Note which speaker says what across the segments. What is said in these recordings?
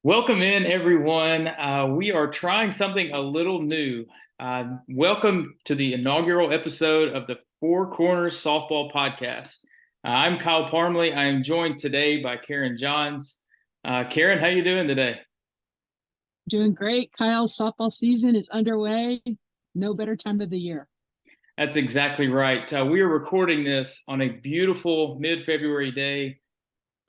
Speaker 1: Welcome in, everyone. We are trying something a little new. Welcome to the inaugural episode of the Four Corners Softball Podcast. I'm Kyle Parmley. I am joined today by Karen Johns. Karen, how you doing today?
Speaker 2: Doing great, Kyle. Softball season is underway. No better time of the year.
Speaker 1: That's exactly right. We are recording this on a beautiful mid-February day,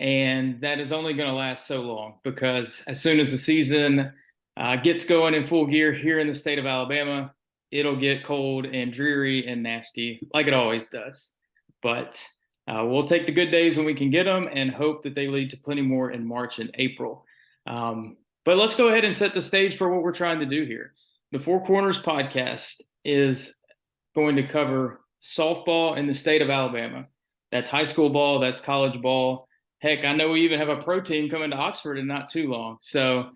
Speaker 1: and that is only going to last so long because as soon as the season gets going in full gear here in the state of Alabama, it'll get cold and dreary and nasty like it always does. But we'll take the good days when we can get them and hope that they lead to plenty more in March and April. But let's go ahead and set the stage for what we're trying to do here. The Four Corners podcast is going to cover softball in the state of Alabama. That's high school ball, that's college ball. Heck, I know we even have a pro team coming to Oxford in not too long. So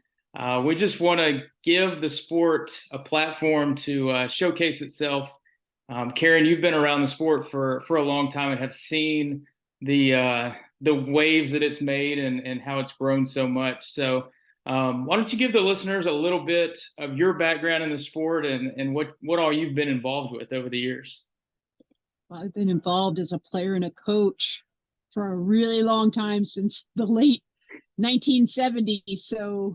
Speaker 1: we just want to give the sport a platform to showcase itself. Karen, you've been around the sport for a long time and have seen the waves that it's made and how it's grown so much. So why don't you give the listeners a little bit of your background in the sport and what all you've been involved with over the years?
Speaker 2: Well, I've been involved as a player and a coach for a really long time, since the late 1970s. So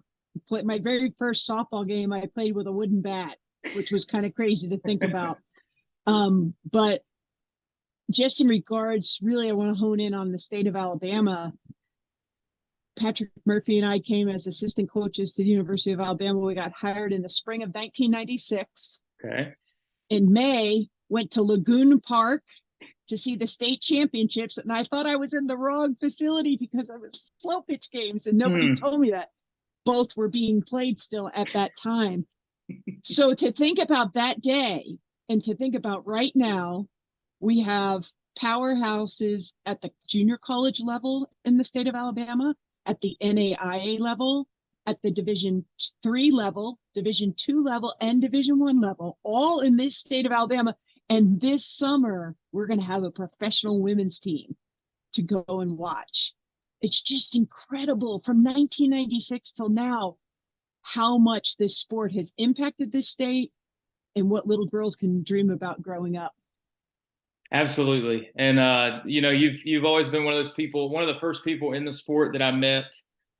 Speaker 2: my very first softball game, I played with a wooden bat, which was kind of crazy to think about. But just in regards, really, I want to hone in on the state of Alabama. Patrick Murphy and I came as assistant coaches to the University of Alabama. We got hired in the spring of 1996.
Speaker 1: Okay.
Speaker 2: In May, went to Lagoon Park to see the state championships, and I thought I was in the wrong facility because I was slow pitch games, and nobody told me that both were being played still at that time. So to think about that day and to think about right now, we have powerhouses at the junior college level in the state of Alabama, at the NAIA level, at the Division III level, Division II level, and Division I level, all in this state of Alabama. And this summer, we're going to have a professional women's team to go and watch. It's just incredible from 1996 till now, how much this sport has impacted this state and what little girls can dream about growing up.
Speaker 1: Absolutely. And, you've always been one of those people, one of the first people in the sport that I met.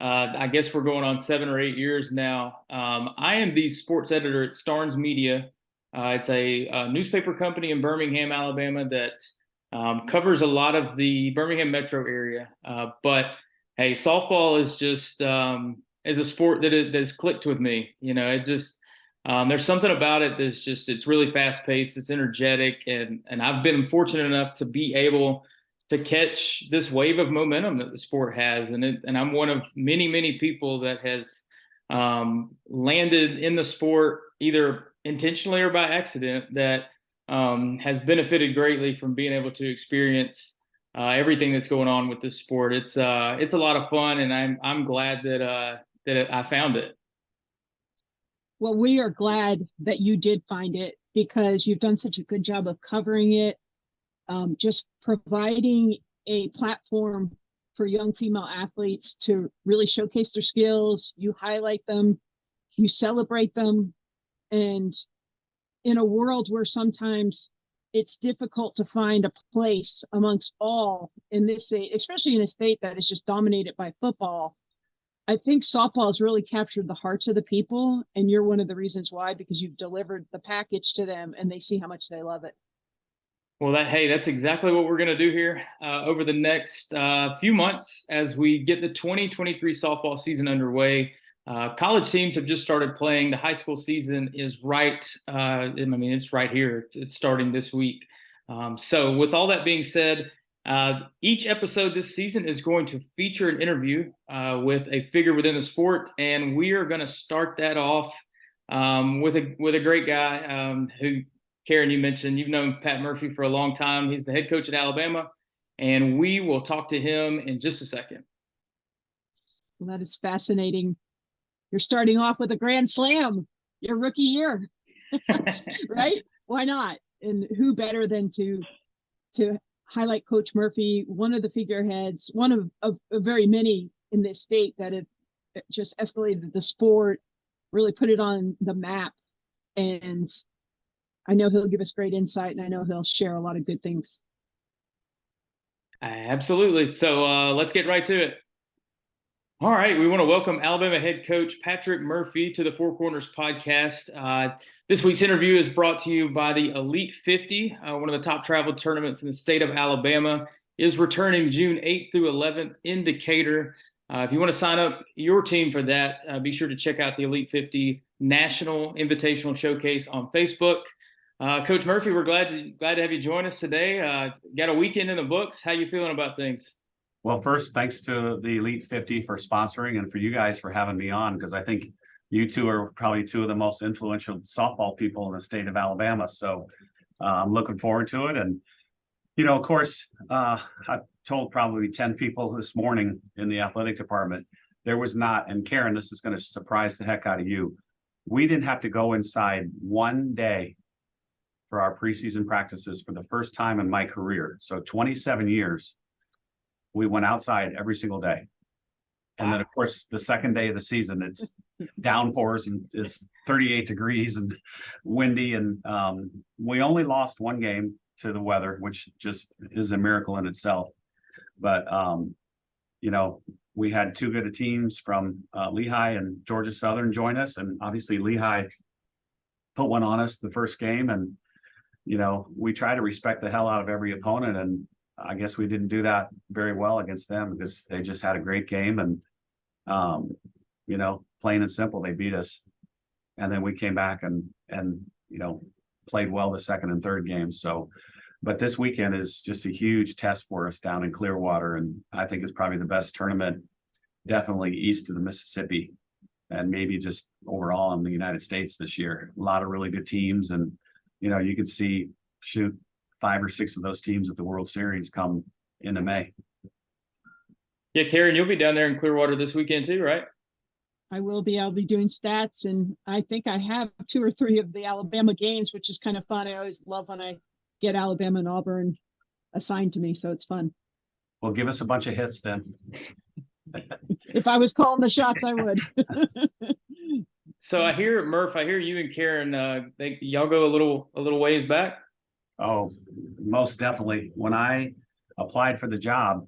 Speaker 1: I guess we're going on 7 or 8 years now. I am the sports editor at Starnes Media. It's a newspaper company in Birmingham, Alabama that covers a lot of the Birmingham metro area. But hey, softball is just is a sport that's clicked with me. It just there's something about it it's really fast paced, it's energetic, and I've been fortunate enough to be able to catch this wave of momentum that the sport has, and I'm one of many people that has landed in the sport either intentionally or by accident that has benefited greatly from being able to experience everything that's going on with this sport. It's a lot of fun, and I'm glad that I found it.
Speaker 2: Well, we are glad that you did find it because you've done such a good job of covering it, just providing a platform for young female athletes to really showcase their skills. You highlight them, you celebrate them. And in a world where sometimes it's difficult to find a place amongst all in this state, especially in a state that is just dominated by football, I think softball has really captured the hearts of the people, and you're one of the reasons why, because you've delivered the package to them and they see how much they love it.
Speaker 1: Well, that's exactly what we're going to do here over the next few months as we get the 2023 softball season underway. College teams have just started playing. The high school season is right. It's right here. It's starting this week. So with all that being said, each episode this season is going to feature an interview with a figure within the sport, and we are going to start that off with a great guy who, Karen, you mentioned you've known Pat Murphy for a long time. He's the head coach at Alabama, and we will talk to him in just a second.
Speaker 2: Well, that is fascinating. You're starting off with a grand slam your rookie year, right? Why not? And who better than to highlight Coach Murphy, one of the figureheads, one of very many in this state that have just escalated the sport, really put it on the map. And I know he'll give us great insight, and I know he'll share a lot of good things.
Speaker 1: Absolutely. So let's get right to it. All right, we want to welcome Alabama head coach Patrick Murphy to the Four Corners podcast. This week's interview is brought to you by the Elite 50, one of the top travel tournaments in the state of Alabama, is returning June 8th through 11th in Decatur. If you want to sign up your team for that, be sure to check out the Elite 50 National Invitational Showcase on Facebook. Coach Murphy, we're glad to have you join us today. Got a weekend in the books. How you feeling about things?
Speaker 3: Well, first, thanks to the Elite 50 for sponsoring and for you guys for having me on, because I think you two are probably two of the most influential softball people in the state of Alabama. So I'm looking forward to it. And, you know, of course, I told probably 10 people this morning in the athletic department, there was not, and Karen, this is going to surprise the heck out of you. We didn't have to go inside one day for our preseason practices for the first time in my career. So 27 years. We went outside every single day. And then, of course, the second day of the season, it's downpours and it's 38 degrees and windy. And we only lost one game to the weather, which just is a miracle in itself. But, you know, we had two good teams from Lehigh and Georgia Southern join us. And obviously Lehigh put one on us the first game. And, you know, we try to respect the hell out of every opponent. And I guess we didn't do that very well against them because they just had a great game. And, you know, plain and simple, they beat us. And then we came back and, you know, played well the second and third games. So, but this weekend is just a huge test for us down in Clearwater. And I think it's probably the best tournament, definitely east of the Mississippi and maybe just overall in the United States this year. A lot of really good teams. And, you know, you could see, shoot, 5 or 6 of those teams at the World Series come into May.
Speaker 1: Yeah, Karen, you'll be down there in Clearwater this weekend too, right?
Speaker 2: I will be. I'll be doing stats, and I think I have 2 or 3 of the Alabama games, which is kind of fun. I always love when I get Alabama and Auburn assigned to me, so it's fun.
Speaker 3: Well, give us a bunch of hits then.
Speaker 2: If I was calling the shots, I would.
Speaker 1: So I hear, Murph, I hear you and Karen, y'all go a little ways back.
Speaker 3: Oh, most definitely. When I applied for the job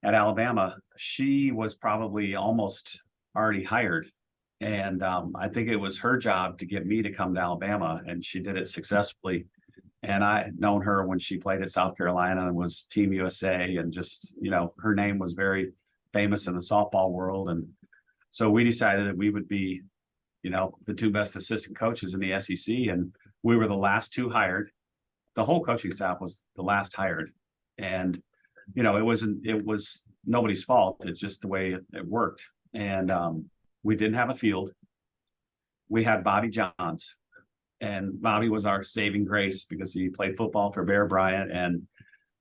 Speaker 3: at Alabama, she was probably almost already hired. And I think it was her job to get me to come to Alabama, and she did it successfully. And I had known her when she played at South Carolina and was Team USA, and just, you know, her name was very famous in the softball world. And so we decided that we would be, you know, the 2 best assistant coaches in the SEC. And we were the last 2 hired. The whole coaching staff was the last hired. And, you know, it was nobody's fault. It's just the way it worked. And we didn't have a field. We had Bobby Johns, and Bobby was our saving grace because he played football for Bear Bryant. And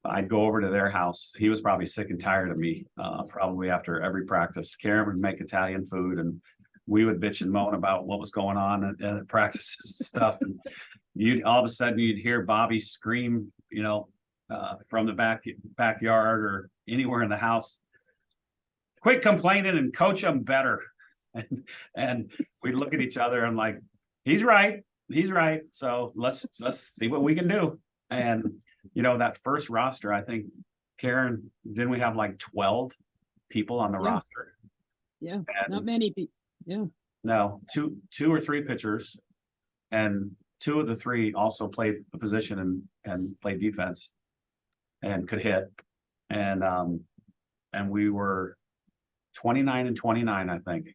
Speaker 3: I'd go over to their house. He was probably sick and tired of me, probably after every practice. Karen would make Italian food, and we would bitch and moan about what was going on at practices and stuff. And you'd all of a sudden you'd hear Bobby scream, you know, from the backyard or anywhere in the house, quit complaining and coach them better. And we'd look at each other and like, he's right. So let's see what we can do. And, you know, that first roster, I think, Karen, didn't we have like 12 people on the roster?
Speaker 2: Yeah,
Speaker 3: and
Speaker 2: not many people. Yeah.
Speaker 3: No, two or 3 pitchers, and 2 of the 3 also played a position and played defense and could hit. And we were 29-29, I think.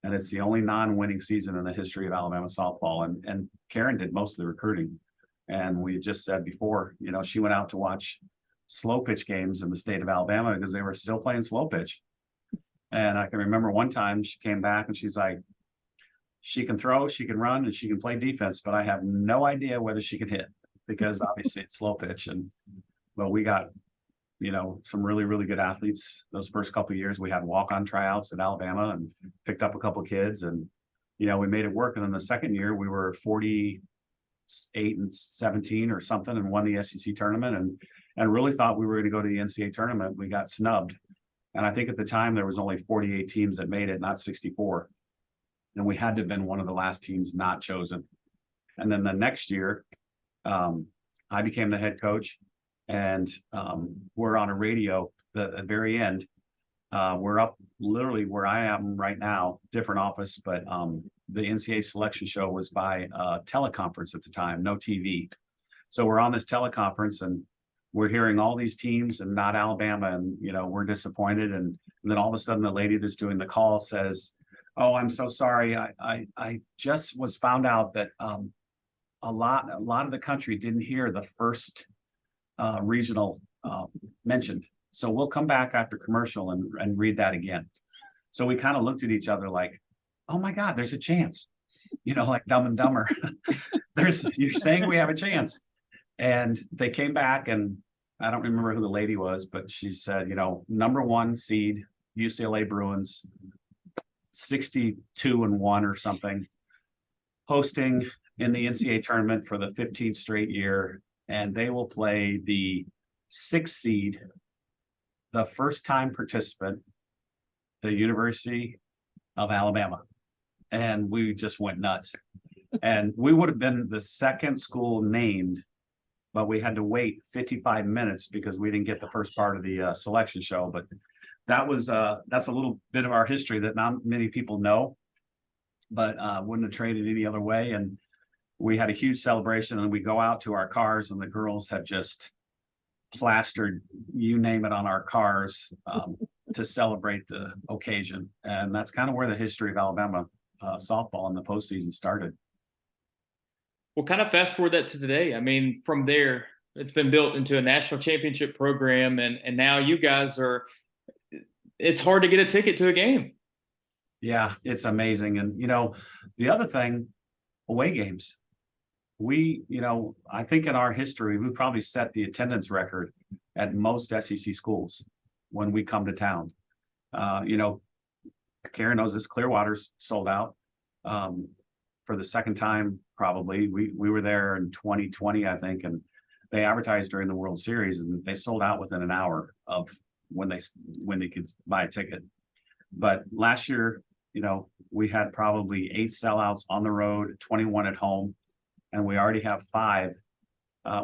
Speaker 3: And it's the only non-winning season in the history of Alabama softball. And Karen did most of the recruiting. And we just said before, you know, she went out to watch slow pitch games in the state of Alabama because they were still playing slow pitch. And I can remember one time she came back and she's like, she can throw, she can run, and she can play defense, but I have no idea whether she can hit because obviously it's slow pitch. But we got, you know, some really, really good athletes. Those first couple of years, we had walk-on tryouts at Alabama and picked up a couple of kids, and, you know, we made it work. And then the second year we were 48-17 or something and won the SEC tournament and really thought we were going to go to the NCAA tournament. We got snubbed. And I think at the time there was only 48 teams that made it, not 64. And we had to have been one of the last teams not chosen. And then the next year, I became the head coach, and we're on a radio at the very end. We're up literally where I am right now, different office, but the NCAA selection show was by teleconference at the time, no TV. So we're on this teleconference and we're hearing all these teams and not Alabama, and we're disappointed. And then all of a sudden the lady that's doing the call says, "Oh, I'm so sorry. I just was found out that a lot of the country didn't hear the first regional mentioned. So we'll come back after commercial and read that again." So we kind of looked at each other like, "Oh my God, there's a chance," like Dumb and Dumber. You're saying we have a chance. And they came back, and I don't remember who the lady was, but she said, number 1 seed, UCLA Bruins, 62-1 or something, hosting in the NCAA tournament for the 15th straight year. And they will play the 6th seed, the first time participant, the University of Alabama. And we just went nuts. And we would have been the second school named, but we had to wait 55 minutes because we didn't get the first part of the selection show. But that's a little bit of our history that not many people know, but wouldn't have traded any other way. And we had a huge celebration, and we go out to our cars, and the girls have just plastered, you name it, on our cars to celebrate the occasion. And that's kind of where the history of Alabama softball in the postseason started.
Speaker 1: Well, kind of fast forward that to today. I mean, from there, it's been built into a national championship program, and now you guys it's hard to get a ticket to a game.
Speaker 3: Yeah, it's amazing. And, the other thing, away games. I think in our history, we probably set the attendance record at most SEC schools when we come to town. Karen knows this, Clearwater's sold out for the second time, probably. We were there in 2020, I think, and they advertised during the World Series, and they sold out within an hour of when they could buy a ticket. But last year, we had probably 8 sellouts on the road, 21 at home, and we already have 5.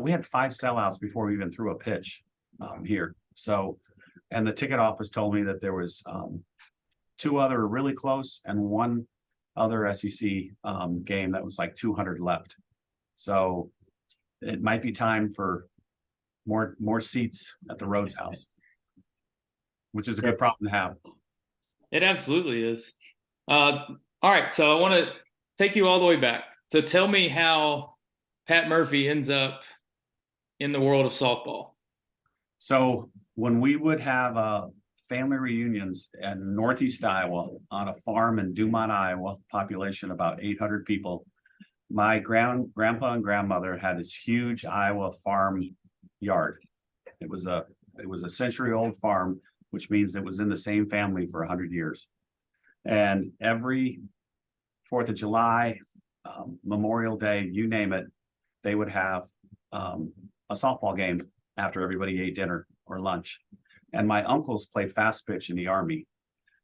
Speaker 3: We had 5 sellouts before we even threw a pitch here. So, and the ticket office told me that there was 2 other really close and 1 other SEC game that was like 200 left. So it might be time for more seats at the Rhodes House, which is a good problem to have.
Speaker 1: It absolutely is. All right, so I want to take you all the way back. So tell me how Pat Murphy ends up in the world of softball.
Speaker 3: So when we would have family reunions in Northeast Iowa on a farm in Dumont, Iowa, population about 800 people, my grandpa and grandmother had this huge Iowa farm yard. It was a century-old farm, which means it was in the same family for 100 years. And every 4th of July, Memorial Day, you name it, they would have a softball game after everybody ate dinner or lunch. And my uncles played fast pitch in the Army,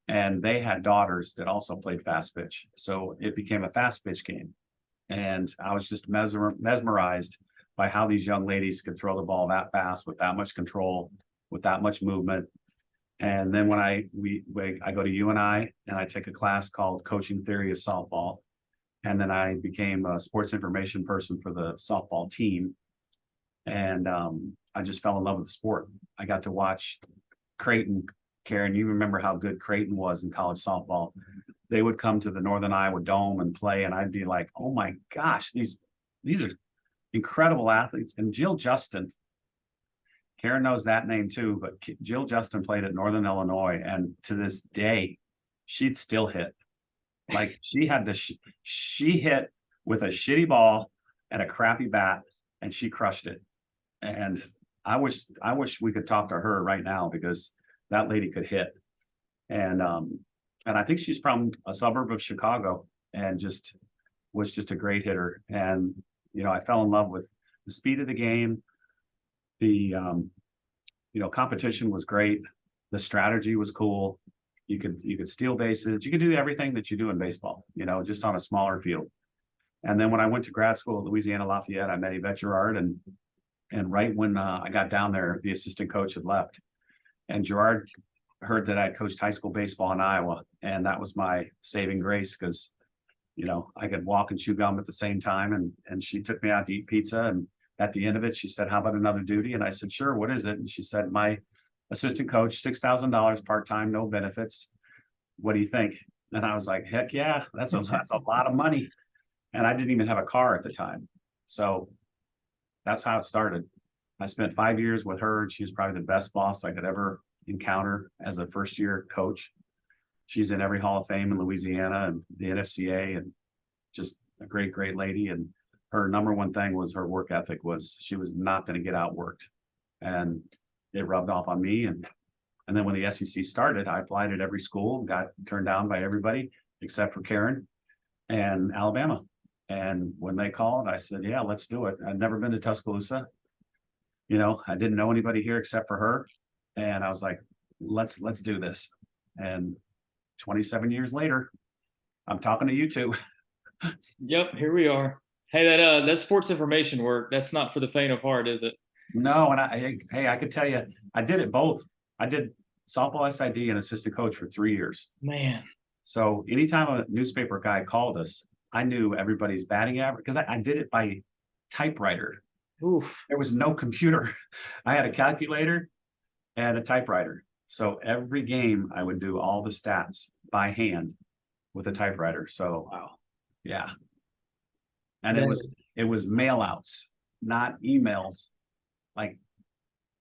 Speaker 3: and they had daughters that also played fast pitch. So it became a fast pitch game. And I was just mesmerized by how these young ladies could throw the ball that fast with that much control, with that much movement. And then when I go to UNI and I take a class called Coaching Theory of Softball. And then I became a sports information person for the softball team. And I just fell in love with the sport. I got to watch Creighton. Karen, you remember how good Creighton was in college softball. They would come to the Northern Iowa Dome and play, and I'd be like, oh my gosh, these are incredible athletes. And Jill Justin, Karen knows that name too, but Jill Justin played at Northern Illinois, and to this day, she'd still hit. Like she hit with a shitty ball and a crappy bat, and she crushed it. And I wish we could talk to her right now, because that lady could hit. And I think she's from a suburb of Chicago, and was just a great hitter. And I fell in love with the speed of the game. The competition was great. The strategy was cool. You could steal bases. You could do everything that you do in baseball, just on a smaller field. And then when I went to grad school at Louisiana Lafayette, I met Yvette Gerard, and right when I got down there, the assistant coach had left, and Gerard heard that I coached high school baseball in Iowa, and that was my saving grace because I could walk and chew gum at the same time. And she took me out to eat pizza, and at the end of it, she said, "How about another duty?" And I said, "Sure, what is it?" And she said, "My assistant coach, $6,000 part-time, no benefits. What do you think?" And I was like, "Heck yeah, that's a lot of money." And I didn't even have a car at the time. So that's how it started. I spent 5 years with her, and she was probably the best boss I could ever encounter as a first-year coach. She's in every Hall of Fame in Louisiana and the NFCA, and just a great, great lady. And her number one thing was her work ethic. Was she was not going to get outworked, and it rubbed off on me. And then when the SEC started, I applied at every school, got turned down by everybody except for Karen and Alabama. And when they called, I said, "Yeah, let's do it." I'd never been to Tuscaloosa. I didn't know anybody here except for her. And I was like, let's do this. And 27 years later, I'm talking to you two.
Speaker 1: Yep, here we are. Hey, that sports information work, that's not for the faint of heart, is it?
Speaker 3: No, and I could tell you, I did it both. I did softball SID and assistant coach for 3 years.
Speaker 1: Man.
Speaker 3: So anytime a newspaper guy called us, I knew everybody's batting average because I did it by typewriter.
Speaker 1: Oof.
Speaker 3: There was no computer. I had a calculator and a typewriter. So every game I would do all the stats by hand with a typewriter. So
Speaker 1: Wow.
Speaker 3: yeah. And it was mail outs, not emails, like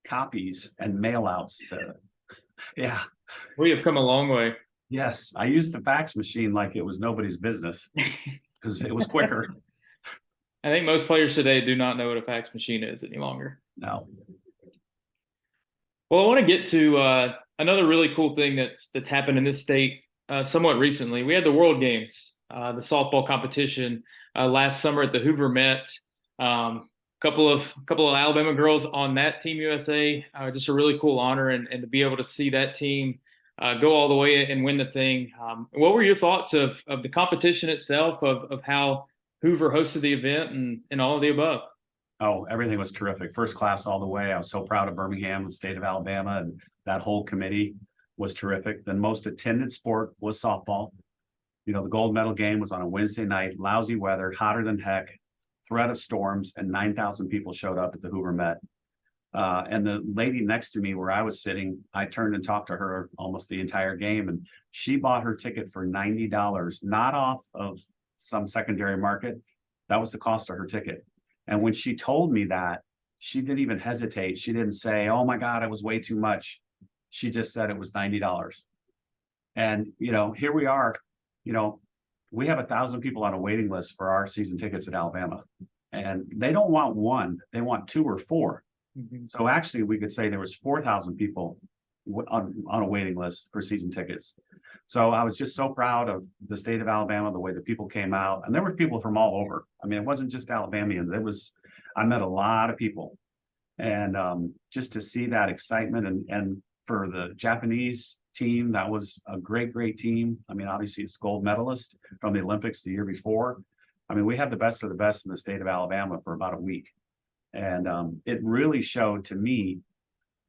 Speaker 3: copies and mail outs to yeah.
Speaker 1: We have come a long way.
Speaker 3: Yes. I used the fax machine like it was nobody's business because it was quicker.
Speaker 1: I think most players today do not know what a fax machine is any longer.
Speaker 3: No.
Speaker 1: Well, I want to get to another really cool thing that's happened in this state somewhat recently. We had the World Games, the softball competition last summer at the Hoover Met. Couple of Alabama girls on that Team USA. Just a really cool honor, and to be able to see that team go all the way and win the thing. What were your thoughts of the competition itself, of how Hoover hosted the event, and all of the above?
Speaker 3: Oh, everything was terrific. First class all the way. I was so proud of Birmingham, the state of Alabama, and that whole committee was terrific. The most attended sport was softball. The gold medal game was on a Wednesday night, lousy weather, hotter than heck, threat of storms, and 9,000 people showed up at the Hoover Met. And the lady next to me where I was sitting, I turned and talked to her almost the entire game, and she bought her ticket for $90, not off of some secondary market. That was the cost of her ticket. And when she told me that, she didn't even hesitate. She didn't say, "Oh my God, it was way too much." She just said it was $90. And, here we are, we have 1,000 people on a waiting list for our season tickets at Alabama. And they don't want one, they want 2 or 4.
Speaker 1: Mm-hmm.
Speaker 3: So actually we could say there was 4,000 people on a waiting list for season tickets. So I was just so proud of the state of Alabama, the way the people came out, and there were people from all over. I mean, it wasn't just Alabamians. I met a lot of people, and just to see that excitement, and for the Japanese team, that was a great, great team. I mean, obviously it's gold medalist from the Olympics the year before. I mean, we had the best of the best in the state of Alabama for about a week. And it really showed to me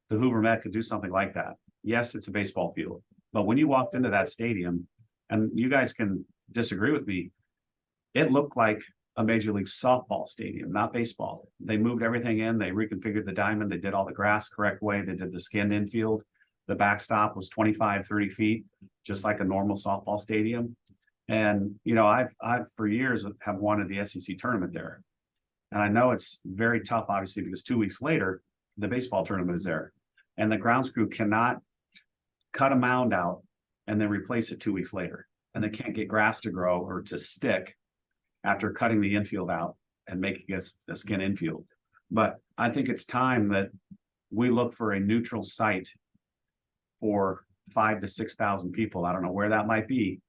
Speaker 3: the Hoover Met could do something like that. Yes, it's a baseball field, but when you walked into that stadium, and you guys can disagree with me, it looked like a Major League softball stadium, not baseball. They moved everything in, they reconfigured the diamond, they did all the grass correct way, they did the skinned infield. The backstop was 25, 30 feet, just like a normal softball stadium. And, I've for years have wanted the SEC tournament there. And I know it's very tough, obviously, because 2 weeks later, the baseball tournament is there. And the grounds crew cannot cut a mound out and then replace it 2 weeks later. And they can't get grass to grow or to stick after cutting the infield out and making it a skin infield. But I think it's time that we look for a neutral site for 5,000 to 6,000 people. I don't know where that might be.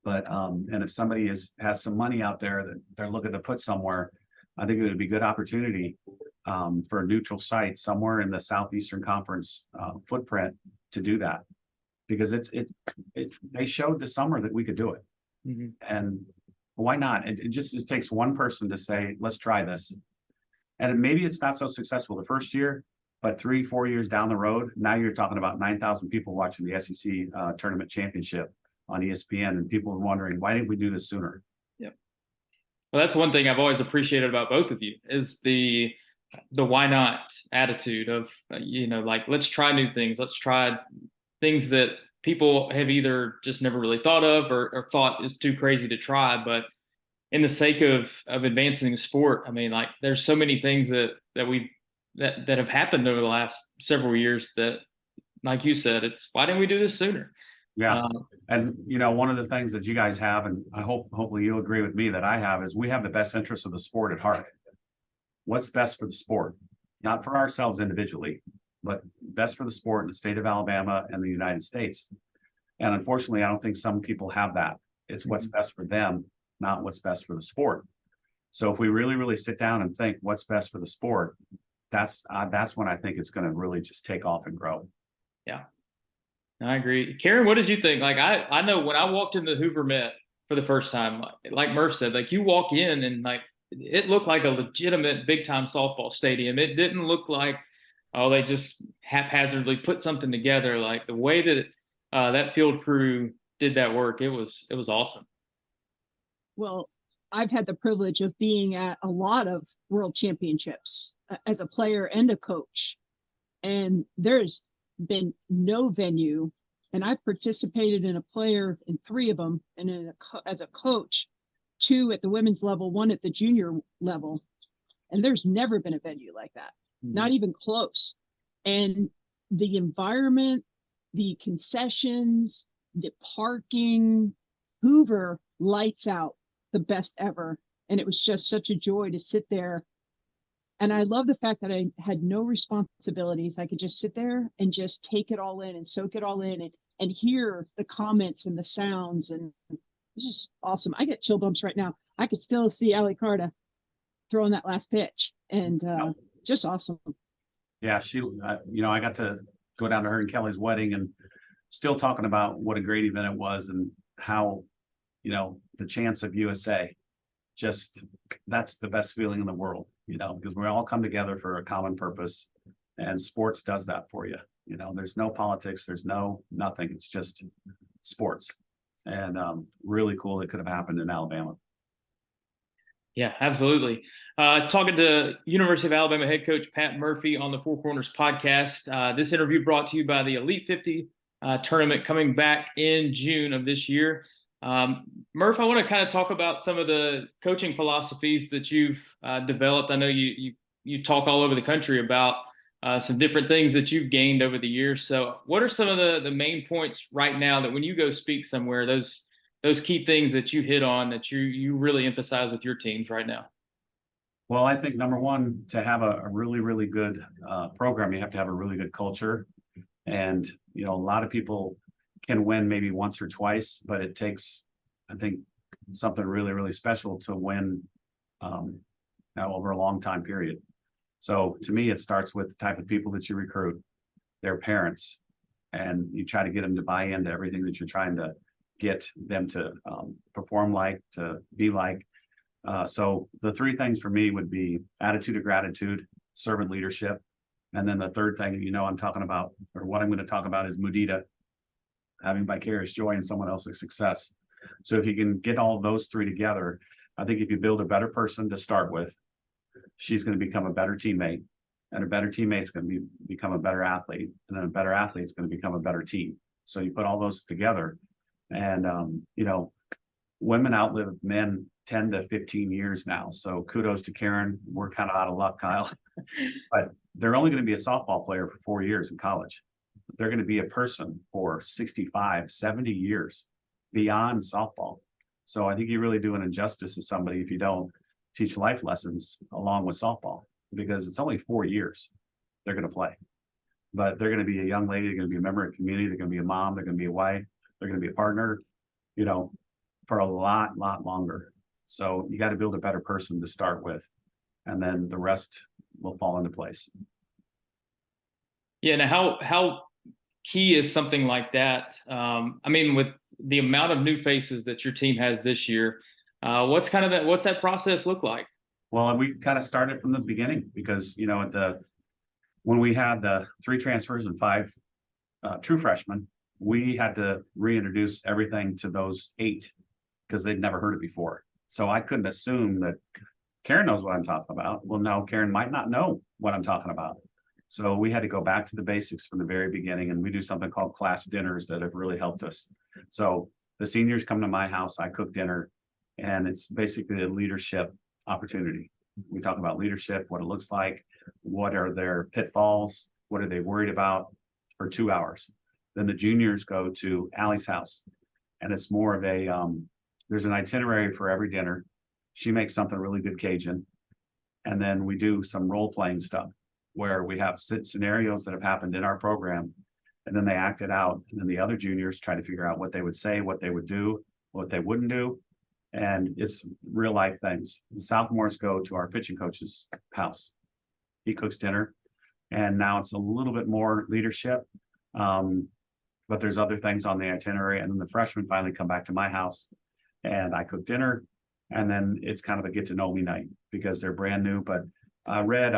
Speaker 3: But and if somebody has some money out there that they're looking to put somewhere, I think it would be a good opportunity for a neutral site somewhere in the Southeastern Conference footprint to do that, because they showed this summer that we could do it.
Speaker 1: Mhm.
Speaker 3: And why not? It just takes one person to say, let's try this. And maybe it's not so successful the first year, but 3-4 years down the road, now you're talking about 9,000 people watching the SEC tournament championship on ESPN, and people are wondering, why didn't we do this sooner?
Speaker 1: Well, that's one thing I've always appreciated about both of you is the why not attitude of, like, let's try new things. Let's try things that people have either just never really thought of or thought is too crazy to try. But in the sake of advancing the sport, I mean, like, there's so many things that have happened over the last several years that, like you said, it's why didn't we do this sooner?
Speaker 3: Yeah. And one of the things that you guys have, and hopefully you'll agree with me that I have, is we have the best interest of the sport at heart. What's best for the sport, not for ourselves individually, but best for the sport in the state of Alabama and the United States. And unfortunately, I don't think some people have that. It's what's best for them, not what's best for the sport. So if we really, really sit down and think what's best for the sport, that's when I think it's going to really just take off and grow.
Speaker 1: Yeah, I agree. Karen, what did you think? Like, I know when I walked into Hoover Met for the first time, like Murph said, like, you walk in and, like, it looked like a legitimate big time softball stadium. It didn't look like, oh, they just haphazardly put something together. Like, the way that that field crew did that work, it was awesome.
Speaker 2: Well, I've had the privilege of being at a lot of world championships as a player and a coach. And there's been no venue, and I participated in a player in 3 of them, and as a coach, 2 at the women's level, 1 at the junior level. And there's never been a venue like that, not even close. And the environment, the concessions, the parking, Hoover lights out, the best ever. And it was just such a joy to sit there. And I love the fact that I had no responsibilities. I could just sit there and just take it all in and soak it all in and hear the comments and the sounds. And it's just awesome. I get chill bumps right now. I could still see Ali Carta throwing that last pitch, and just awesome.
Speaker 3: Yeah, she, I got to go down to her and Kelly's wedding and still talking about what a great event it was and how, the chance of USA, just, that's the best feeling in the world, because we all come together for a common purpose, and sports does that for you. There's no politics, there's nothing. It's just sports. And really cool it could have happened in Alabama.
Speaker 1: Yeah, absolutely. Talking to University of Alabama head coach Pat Murphy on the Four Corners podcast. This interview brought to you by the Elite 50 tournament coming back in June of this year. Murph, I want to kind of talk about some of the coaching philosophies that you've developed. I know you talk all over the country about some different things that you've gained over the years. So what are some of the main points right now that when you go speak somewhere, those key things that you hit on that you really emphasize with your teams right now?
Speaker 3: Well, I think number one, to have a really, really good program, you have to have a really good culture. And, a lot of people can win maybe once or twice, but it takes, I think, something really, really special to win over a long time period. So to me, it starts with the type of people that you recruit, their parents, and you try to get them to buy into everything that you're trying to get them to perform like, to be like. So the 3 things for me would be attitude of gratitude, servant leadership. And then the third thing, I'm talking about, or what I'm going to talk about, is mudita, having vicarious joy in someone else's success. So if you can get all of those 3 together, I think if you build a better person to start with, she's going to become a better teammate, and a better teammate is going to become a better athlete, and then a better athlete is going to become a better team. So you put all those together, and women outlive men 10 to 15 years now. So kudos to Karen. We're kind of out of luck, Kyle. But they're only going to be a softball player for 4 years in college. They're going to be a person for 65, 70 years beyond softball. So I think you really do an injustice to somebody if you don't teach life lessons along with softball, because it's only 4 years they're going to play. But they're going to be a young lady, they're going to be a member of the community, they're going to be a mom, they're going to be a wife, they're going to be a partner, for a lot longer. So you got to build a better person to start with, and then the rest will fall into place.
Speaker 1: Yeah. Now, how key is something like that. I mean, with the amount of new faces that your team has this year, what's that process look like?
Speaker 3: Well, and we kind of started from the beginning because, when we had the 3 transfers and 5 true freshmen, we had to reintroduce everything to those 8 because they'd never heard it before. So I couldn't assume that Karen knows what I'm talking about. Well, no, Karen might not know what I'm talking about. So we had to go back to the basics from the very beginning, and we do something called class dinners that have really helped us. So the seniors come to my house, I cook dinner, and it's basically a leadership opportunity. We talk about leadership, what it looks like, what are their pitfalls, what are they worried about, for 2 hours. Then the juniors go to Allie's house, and it's more of a, there's an itinerary for every dinner. She makes something really good Cajun. And then we do some role-playing stuff where we have scenarios that have happened in our program, and then they act it out. And then the other juniors try to figure out what they would say, what they would do, what they wouldn't do. And it's real life things. The sophomores go to our pitching coach's house. He cooks dinner, and now it's a little bit more leadership. But there's other things on the itinerary. And then the freshmen finally come back to my house, and I cook dinner. And then it's kind of a get to know me night because they're brand new. But I read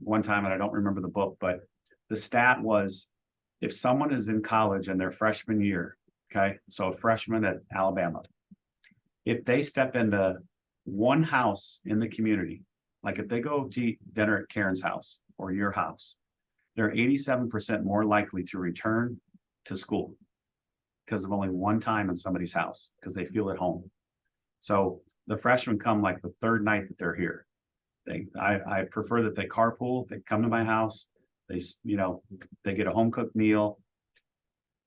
Speaker 3: one time, and I don't remember the book, but the stat was, if someone is in college in their freshman year, okay, so a freshman at Alabama, if they step into one house in the community, like if they go to eat dinner at Karen's house or your house, they're 87% more likely to return to school because of only one time in somebody's house, because they feel at home. So the freshmen come like the 3rd night that they're here. I prefer that they carpool, they come to my house, they get a home cooked meal.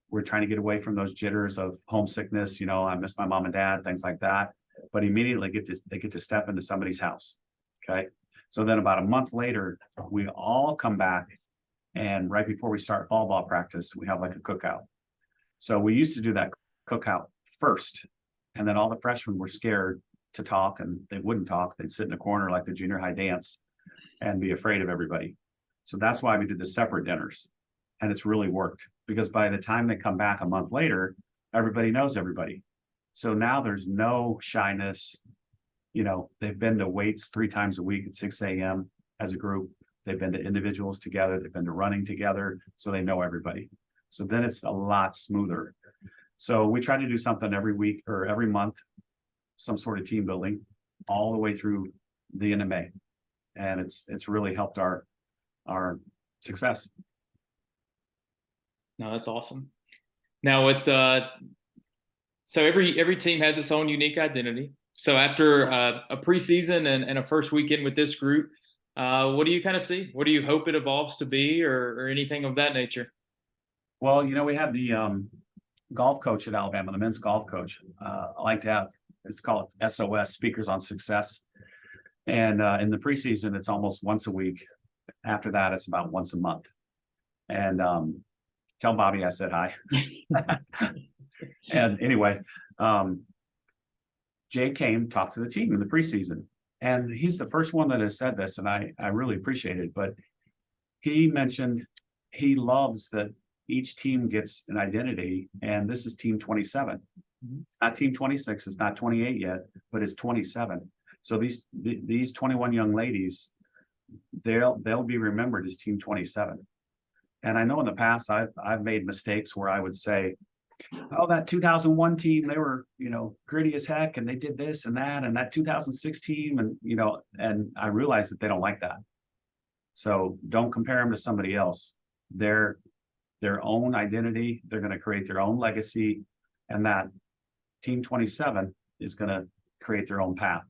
Speaker 3: We're trying to get away from those jitters of homesickness, I miss my mom and dad, things like that. But immediately they get to step into somebody's house. Okay. So then about a month later, we all come back, and right before we start fall ball practice, we have like a cookout. So we used to do that cookout first, and then all the freshmen were scared to talk, and they wouldn't talk. They'd sit in a corner like the junior high dance and be afraid of everybody. So that's why we did the separate dinners, and it's really worked, because by the time they come back a month later, everybody knows everybody. So now there's no shyness. They've been to weights 3 times a week at 6 a.m. as a group. They've been to individuals together. They've been to running together. So they know everybody. So then it's a lot smoother. So we try to do something every week or every month, some sort of team building all the way through the end of May. And it's really helped our success.
Speaker 1: No, that's awesome. Now with so every team has its own unique identity. So after a preseason and a first weekend with this group, what do you kind of see? What do you hope it evolves to be, or anything of that nature?
Speaker 3: Well, we had the golf coach at Alabama, the men's golf coach. I like to have, it's called SOS, Speakers on Success. And in the preseason, it's almost once a week. After that, it's about once a month. And tell Bobby I said hi. And anyway, Jay came, talked to the team in the preseason. And he's the first one that has said this, and I really appreciate it. But he mentioned he loves that each team gets an identity, and this is team 27. It's not team 26, it's not 28 yet, but it's 27. So these 21 young ladies, they'll be remembered as team 27. And I know in the past I've made mistakes where I would say, oh, that 2001 team, they were, gritty as heck, and they did this and that, and that 2006 team, and I realized that they don't like that. So don't compare them to somebody else. Their own identity, they're going to create their own legacy, and that team 27 is going to create their own path.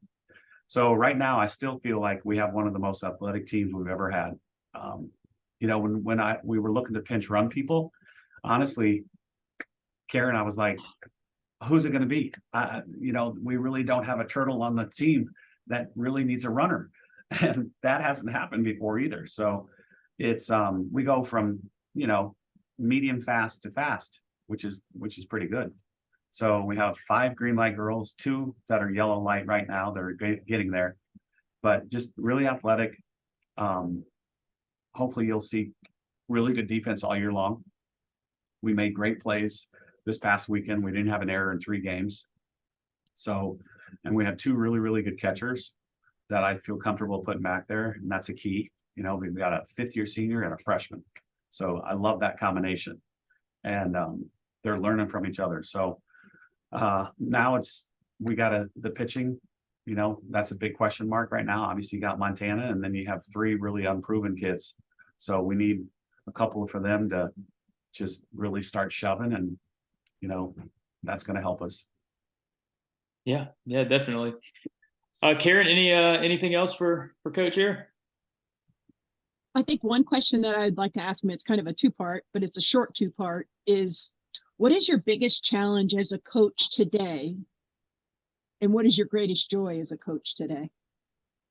Speaker 3: So right now, I still feel like we have one of the most athletic teams we've ever had. When we were looking to pinch run people, honestly, Karen, I was like, who's it going to be? We really don't have a turtle on the team that really needs a runner. And that hasn't happened before either. So it's we go from, medium fast to fast, which is pretty good. So we have 5 green light girls, 2 that are yellow light right now. They're getting there, but just really athletic. Hopefully you'll see really good defense all year long. We made great plays this past weekend. We didn't have an error in 3 games. So, and we have 2 really, really good catchers that I feel comfortable putting back there. And that's a key. You know, we've got a 5th-year senior and a freshman. So I love that combination. And they're learning from each other. So now we got the pitching, you know, that's a big question mark right now. Obviously, you got Montana, and then you have 3 really unproven kids. So we need a couple for them to just really start shoving, and, you know, that's going to help us.
Speaker 1: Yeah, definitely. Karen, anything else for Coach here?
Speaker 2: I think one question that I'd like to ask him, it's kind of a 2-part, but it's a short 2-part, is what is your biggest challenge as a coach today? And what is your greatest joy as a coach today?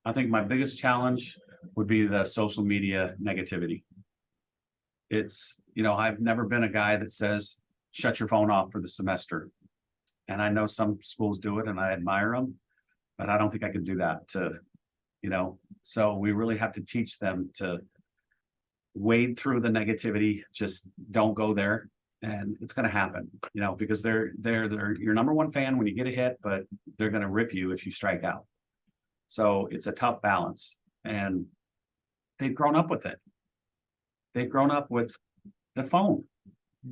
Speaker 3: I think my biggest challenge would be the social media negativity. It's, you know, I've never been a guy that says, shut your phone off for the semester. And I know some schools do it and I admire them, but I don't think I could do that you know, so we really have to teach them to wade through the negativity, just don't go there. And it's going to happen, you know, because they're your number one fan when you get a hit, but they're going to rip you if you strike out. So it's a tough balance, and they've grown up with it. They've grown up with the phone.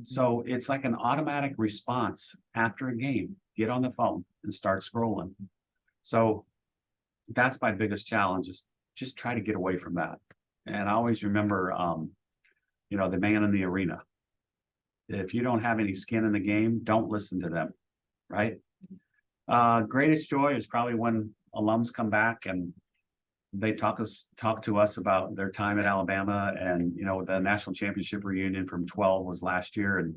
Speaker 3: So it's like an automatic response after a game. Get on the phone and start scrolling. So that's my biggest challenge, is just try to get away from that. And I always remember, you know, the man in the arena. If you don't have any skin in the game, don't listen to them, right? Greatest joy is probably when alums come back and they talk to us about their time at Alabama. And, you know, the national championship reunion from 12 was last year, and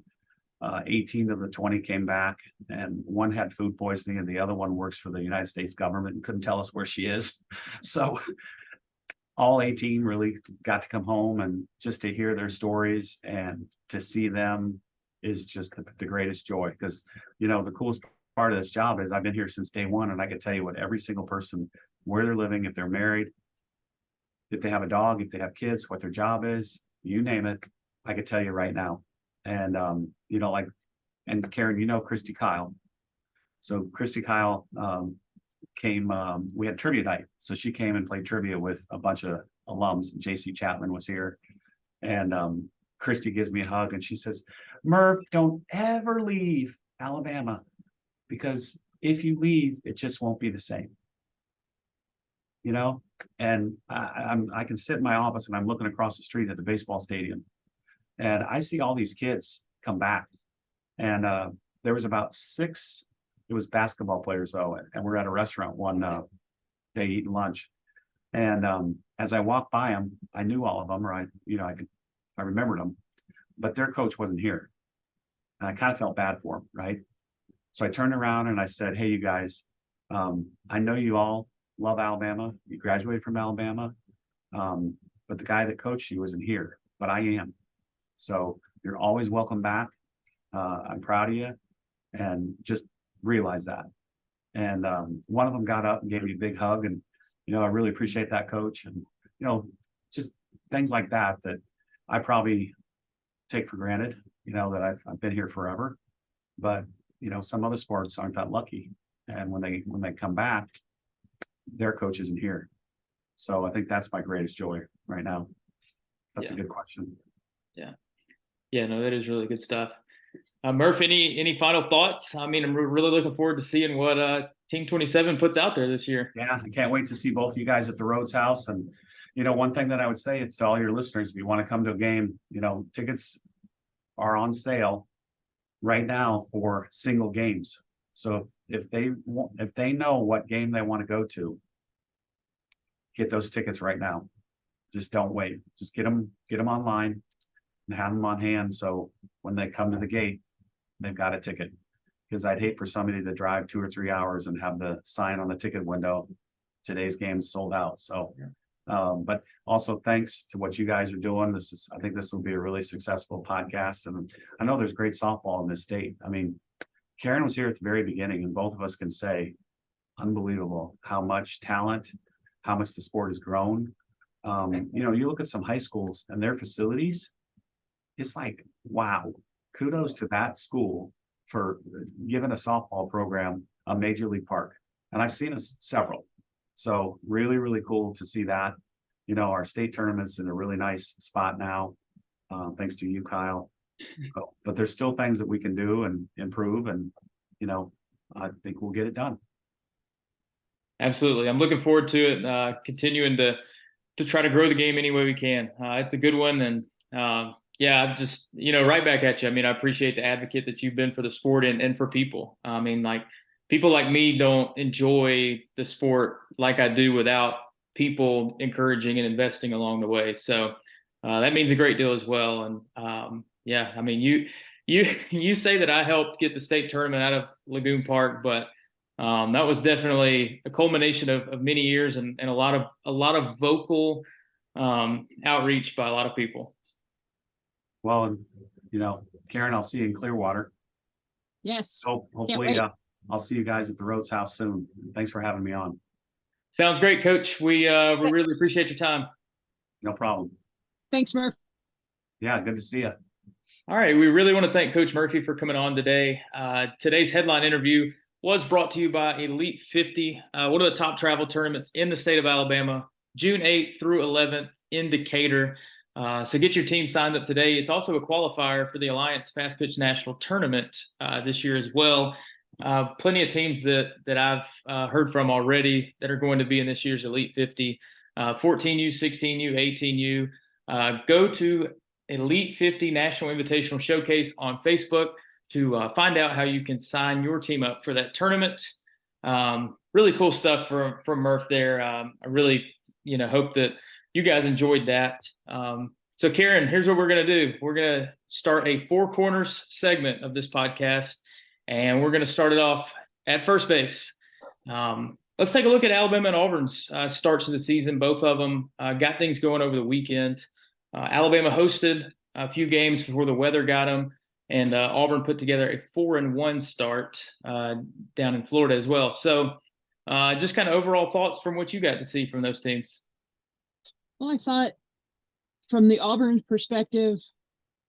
Speaker 3: 18 of the 20 came back, and one had food poisoning and the other one works for the United States government and couldn't tell us where she is. So all 18 really got to come home, and just to hear their stories and to see them is just the greatest joy. Because, you know, the coolest part of this job is I've been here since day one, and I can tell you what every single person, where they're living, if they're married, if they have a dog, if they have kids, what their job is, you name it, I could tell you right now. And, you know, like, and Karen, you know, Christy Kyle. So Christy Kyle came, we had trivia night. So she came and played trivia with a bunch of alums. JC Chapman was here. And Christy gives me a hug and she says, Murph, don't ever leave Alabama, because if you leave, it just won't be the same. You know, and I can sit in my office and I'm looking across the street at the baseball stadium, and I see all these kids come back. And there was about 6, it was basketball players though, and we're at a restaurant one day eating lunch. And as I walked by them, I knew all of them, or I remembered them, but their coach wasn't here. And I kind of felt bad for them, right? So I turned around and I said, hey, you guys, I know you all love Alabama. You graduated from Alabama. But the guy that coached you isn't here, but I am. So you're always welcome back. I'm proud of you, and just realize that. And one of them got up and gave me a big hug, and, you know, I really appreciate that, coach. And, you know, just things like that I probably take for granted, you know, that I've been here forever. But, you know, some other sports aren't that lucky. And when they come back, their coach isn't here. So I think that's my greatest joy right now. That's a good question.
Speaker 1: Yeah, no, that is really good stuff. Murph, any final thoughts? I mean, I'm really looking forward to seeing what Team 27 puts out there this year.
Speaker 3: Yeah, I can't wait to see both of you guys at the Rhodes House. And, you know, one thing that I would say is to all your listeners, if you want to come to a game, you know, tickets are on sale right now for single games. So if they know what game they want to go to, get those tickets right now. Just don't wait. Just get them online and have them on hand. So when they come to the gate, they've got a ticket. Because I'd hate for somebody to drive 2 or 3 hours and have the sign on the ticket window, today's game's sold out. So, but also thanks to what you guys are doing. I think this will be a really successful podcast. And I know there's great softball in this state. I mean, Karen was here at the very beginning, and both of us can say, unbelievable how much talent, how much the sport has grown. You know, you look at some high schools and their facilities, it's like, wow. kudos to that school for giving a softball program a major league park. And I've seen several. So really, really cool to see that. You know, our state tournament's in a really nice spot now, thanks to you, Kyle. So, but there's still things that we can do and improve, and you know, I think we'll get it done.
Speaker 1: Absolutely. I'm looking forward to it, continuing to try to grow the game any way we can. It's a good one. And yeah, I'm just, right back at you. I mean, I appreciate the advocate that you've been for the sport and for people. I mean, like, people like me don't enjoy the sport like I do without people encouraging and investing along the way. So that means a great deal as well. And yeah, I mean, you say that I helped get the state tournament out of Lagoon Park, but that was definitely a culmination of many years and a lot of vocal outreach by a lot of people.
Speaker 3: Well, and Karen, I'll see you in Clearwater.
Speaker 2: Yes.
Speaker 3: So hopefully I'll see you guys at the Rhodes House soon. Thanks for having me on.
Speaker 1: Sounds great, Coach. We really appreciate your time.
Speaker 3: No problem.
Speaker 2: Thanks, Murph.
Speaker 3: Yeah, good to see you.
Speaker 1: All right. We really want to thank Coach Murphy for coming on today. Today's headline interview was brought to you by Elite 50, one of the top travel tournaments in the state of Alabama, June 8th through 11th in Decatur. So get your team signed up today. It's also a qualifier for the Alliance Fast Pitch National Tournament this year as well. Plenty of teams that I've heard from already that are going to be in this year's Elite 50, 14U, 16U, 18U. Go to Elite 50 National Invitational Showcase on Facebook to find out how you can sign your team up for that tournament. Really cool stuff from Murph there. I really, hope that you guys enjoyed that. So Karen, here's what we're going to do. We're going to start a Four Corners segment of this podcast, and we're going to start it off at first base. Let's take a look at Alabama and Auburn's starts of the season. Both of them got things going over the weekend. Alabama hosted a few games before the weather got them, and Auburn put together a 4-1 start down in Florida as well. So just kind of overall thoughts from what you got to see from those teams.
Speaker 2: Well, I thought from the Auburn perspective,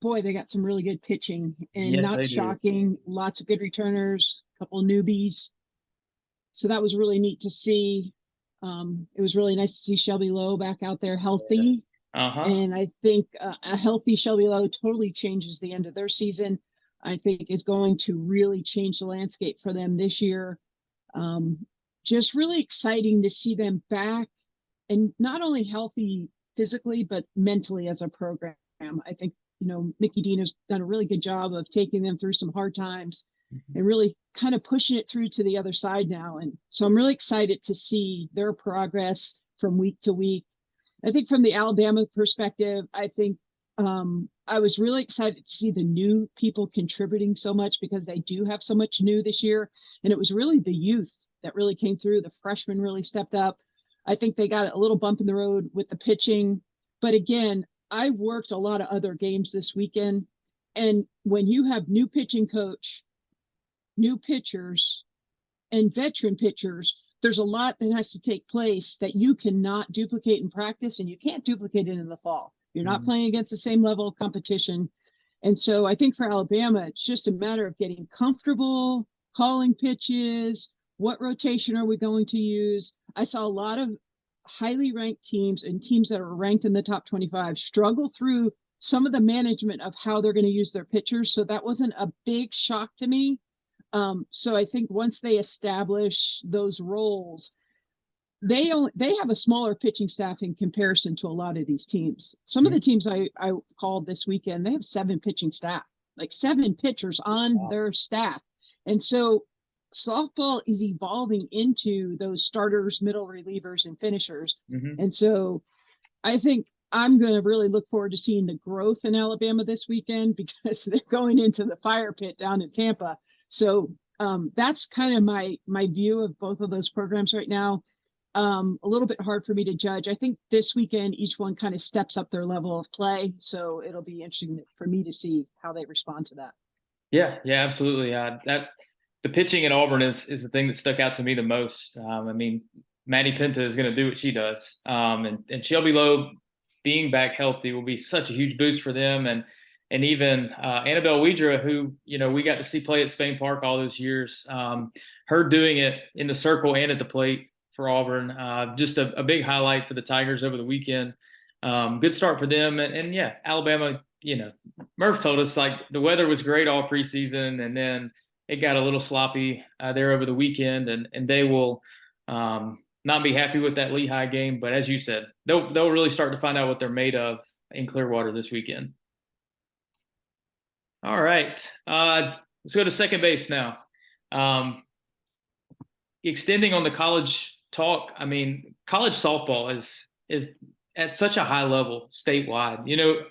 Speaker 2: boy, they got some really good pitching, and
Speaker 1: Yes,
Speaker 2: not shocking. Lots of good returners, a couple of newbies. So that was really neat to see. It was really nice to see Shelby Lowe back out there healthy.
Speaker 1: Yes.
Speaker 2: And I think a healthy Shelby Lowe totally changes the end of their season. I think is going to really change the landscape for them this year. Just really exciting to see them back, and not only healthy physically, but mentally as a program. I think, Mickey Dean has done a really good job of taking them through some hard times and really kind of pushing it through to the other side now. And so I'm really excited to see their progress from week to week. I think from the Alabama perspective, I think I was really excited to see the new people contributing so much, because they do have so much new this year. And it was really the youth that really came through. The freshmen really stepped up. I think they got a little bump in the road with the pitching. But again, I worked a lot of other games this weekend. And when you have new pitching coach, new pitchers, and veteran pitchers, there's a lot that has to take place that you cannot duplicate in practice, and you can't duplicate it in the fall. You're not playing against the same level of competition. And so I think for Alabama, it's just a matter of getting comfortable, calling pitches, what rotation are we going to use? I saw a lot of highly ranked teams and teams that are ranked in the top 25 struggle through some of the management of how they're going to use their pitchers. So that wasn't a big shock to me. So I think once they establish those roles, they have a smaller pitching staff in comparison to a lot of these teams. Some of the teams I called this weekend, they have 7 pitching staff, like 7 pitchers on their staff. And so softball is evolving into those starters, middle relievers, and finishers. And so I think I'm going to really look forward to seeing the growth in Alabama this weekend, because they're going into the fire pit down in Tampa. So that's kind of my view of both of those programs right now. A little bit hard for me to judge. I think this weekend, each one kind of steps up their level of play. So it'll be interesting for me to see how they respond to that. Yeah,
Speaker 1: absolutely. The pitching at Auburn is the thing that stuck out to me the most. I mean, Maddie Penta is going to do what she does. And Shelby Lowe being back healthy will be such a huge boost for them. And and even Annabelle Weidra, who, we got to see play at Spain Park all those years. Her doing it in the circle and at the plate for Auburn, just a big highlight for the Tigers over the weekend. Good start for them. And yeah, Alabama, Murph told us like the weather was great all preseason, and then it got a little sloppy there over the weekend, and they will not be happy with that Lehigh game. But as you said, they'll really start to find out what they're made of in Clearwater this weekend. All right, let's go to second base now. Extending on the college talk, I mean, college softball is at such a high level statewide.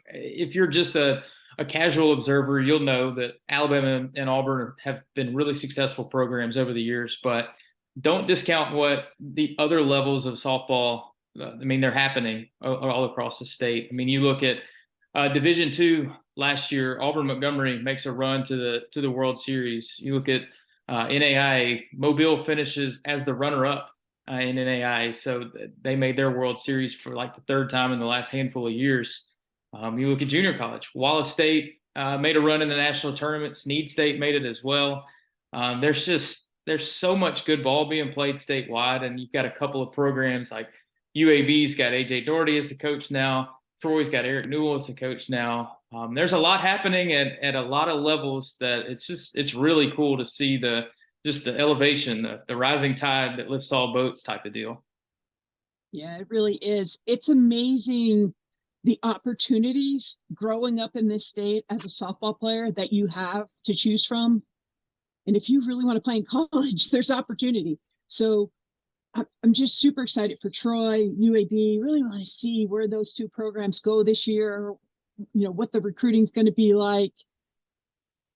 Speaker 1: If you're just a casual observer, you'll know that Alabama and Auburn have been really successful programs over the years, but don't discount what the other levels of softball, they're happening all across the state. I mean, you look at Division II last year, Auburn Montgomery makes a run to the World Series. You look at NAIA, Mobile finishes as the runner-up in NAIA, so they made their World Series for like the third time in the last handful of years. You look at junior college, Wallace State made a run in the national tournament. Snead State made it as well. There's so much good ball being played statewide, and you've got a couple of programs like UAB's got AJ Doherty as the coach now. Troy's got Eric Newell as the coach now. There's a lot happening at a lot of levels that it's really cool to see the elevation, the rising tide that lifts all boats type of deal.
Speaker 2: Yeah, it really is. It's amazing the opportunities growing up in this state as a softball player that you have to choose from. And if you really want to play in college, there's opportunity. So I'm just super excited for Troy, UAB. Really want to see where those two programs go this year, what the recruiting's going to be like.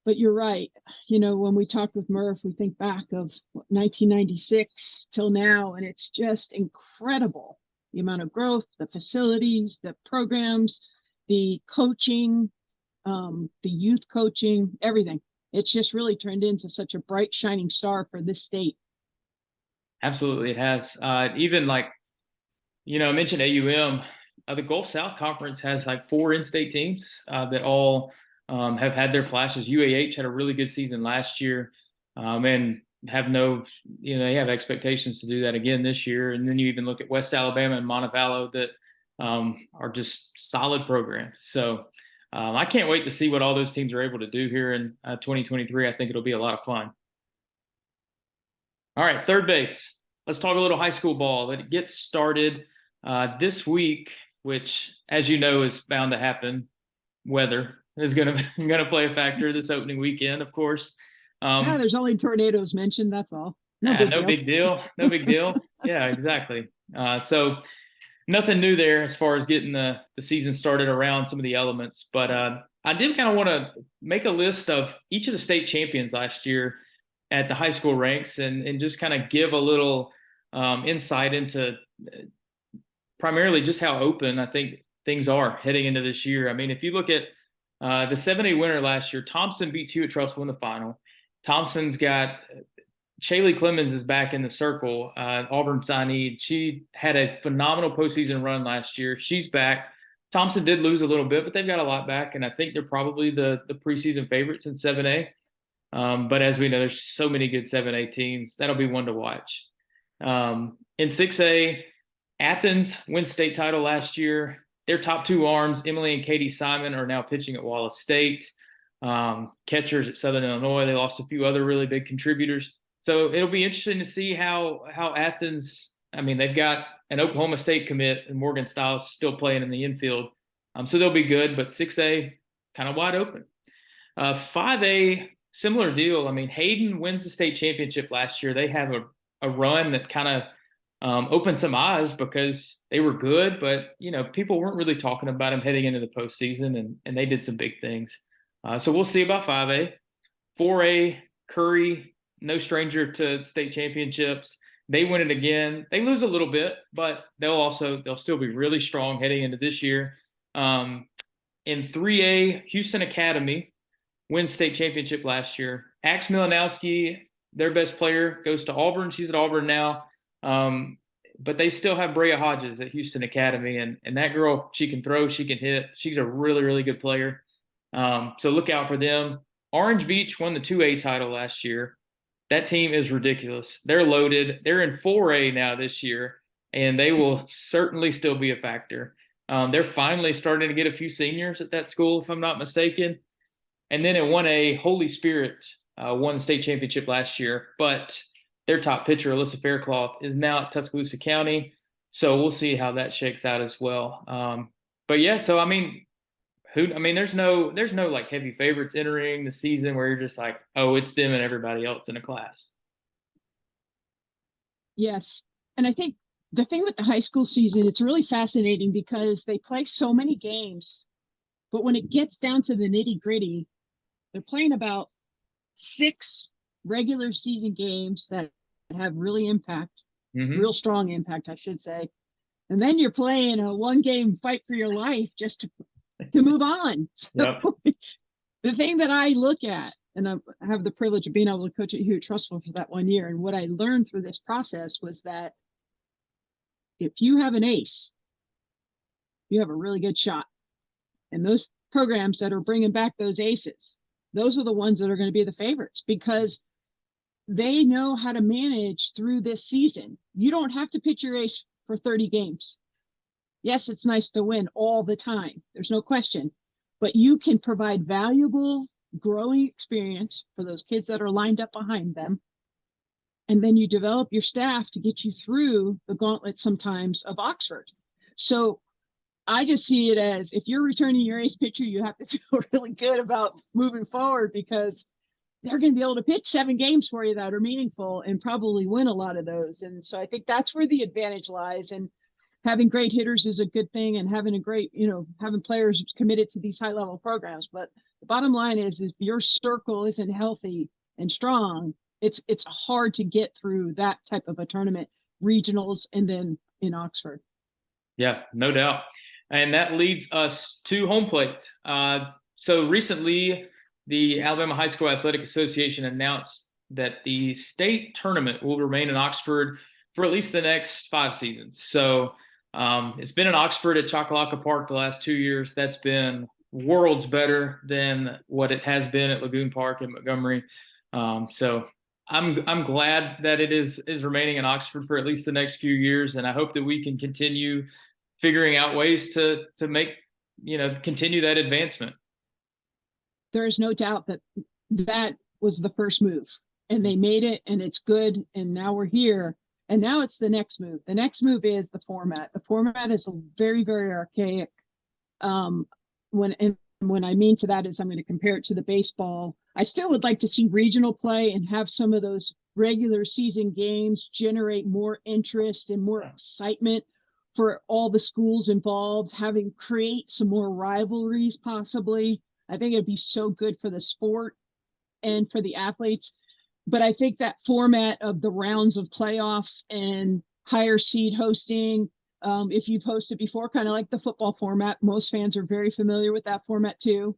Speaker 2: But you're right. When we talked with Murph, we think back of 1996 till now, and it's just incredible. The amount of growth, the facilities, the programs, the coaching, the youth coaching, everything. It's just really turned into such a bright, shining star for this state.
Speaker 1: Absolutely, it has. Even like, I mentioned AUM. The Gulf South Conference has like 4 in-state teams that all have had their flashes. UAH had a really good season last year, and they have expectations to do that again this year. And then you even look at West Alabama and Montevallo that are just solid programs. So I can't wait to see what all those teams are able to do here in 2023. I think it'll be a lot of fun. All right, third base. Let's talk a little high school ball. It gets started this week, which, as you know, is bound to happen. Weather is going to play a factor this opening weekend, of course.
Speaker 2: There's only tornadoes mentioned. That's all.
Speaker 1: No big deal. No big deal. Yeah, exactly. So nothing new there as far as getting the season started around some of the elements. But I did kind of want to make a list of each of the state champions last year at the high school ranks and just kind of give a little insight into primarily just how open I think things are heading into this year. I mean, if you look at the 7A winner last year, Thompson beats Hewitt-Trussville in the final. Thompson's got Shaylee Clemens is back in the circle, Auburn signee. She had a phenomenal postseason run last year. She's back. Thompson did lose a little bit, but they've got a lot back, and I think they're probably the preseason favorites in 7A. But as we know, there's so many good 7A teams. That'll be one to watch. In 6A, Athens wins state title last year. Their top 2 arms, Emily and Katie Simon, are now pitching at Wallace State. Catchers at Southern Illinois. They lost a few other really big contributors. So it'll be interesting to see how Athens, they've got an Oklahoma State commit and Morgan Stiles still playing in the infield. So they'll be good, but 6A kind of wide open. 5A, similar deal. Hayden wins the state championship last year. They have a run that kind of opened some eyes because they were good, but people weren't really talking about them heading into the postseason, and they did some big things. So we'll see about 5A. 4A, Curry, no stranger to state championships. They win it again. They lose a little bit, but they'll still be really strong heading into this year. In 3A, Houston Academy wins state championship last year. Axe Milanowski, their best player, goes to Auburn. She's at Auburn now. But they still have Brea Hodges at Houston Academy, and that girl, she can throw, she can hit. She's a really, really good player. So look out for them. Orange Beach won the 2A title last year. That team is ridiculous. They're loaded. They're in 4A now this year, and they will certainly still be a factor. They're finally starting to get a few seniors at that school, if I'm not mistaken. And then in 1A, Holy Spirit won the state championship last year, but their top pitcher, Alyssa Faircloth, is now at Tuscaloosa County. So we'll see how that shakes out as well. But yeah, so I mean, there's no like heavy favorites entering the season where you're just like, oh, it's them and everybody else in a class.
Speaker 2: Yes. And I think the thing with the high school season, it's really fascinating because they play so many games, but when it gets down to the nitty gritty, they're playing about 6 regular season games that have really real strong impact, I should say. And then you're playing a 1-game fight for your life just to move on. So
Speaker 1: Yep.
Speaker 2: The thing that I look at, and I have the privilege of being able to coach at Hugh Trustful for that 1 year, and what I learned through this process was that if you have an ace, you have a really good shot. And those programs that are bringing back those aces, those are the ones that are going to be the favorites because they know how to manage through this season. You don't have to pitch your ace for 30 games. Yes, it's nice to win all the time. There's no question. But you can provide valuable growing experience for those kids that are lined up behind them. And then you develop your staff to get you through the gauntlet sometimes of Oxford. So I just see it as if you're returning your ace pitcher, you have to feel really good about moving forward because they're going to be able to pitch 7 games for you that are meaningful and probably win a lot of those. And so I think that's where the advantage lies. And having great hitters is a good thing, and having a great, having players committed to these high level programs. But the bottom line is if your circle isn't healthy and strong, it's hard to get through that type of a tournament, regionals, and then in Oxford.
Speaker 1: Yeah, no doubt. And that leads us to home plate. So recently, the Alabama High School Athletic Association announced that the state tournament will remain in Oxford for at least the next 5 seasons. So it's been in Oxford at Choccolocco Park the last 2 years. That's been worlds better than what it has been at Lagoon Park in Montgomery. So I'm glad that it is remaining in Oxford for at least the next few years, and I hope that we can continue figuring out ways to make continue that advancement.
Speaker 2: There is no doubt that was the first move, and they made it, and it's good, and now we're here. And now it's the next move. The next move is the format. The format is very, very archaic. When I mean to that is I'm going to compare it to the baseball. I still would like to see regional play and have some of those regular season games generate more interest and more excitement for all the schools involved, create some more rivalries possibly. I think it'd be so good for the sport and for the athletes. But I think that format of the rounds of playoffs and higher seed hosting, if you've hosted before, kind of like the football format, most fans are very familiar with that format too.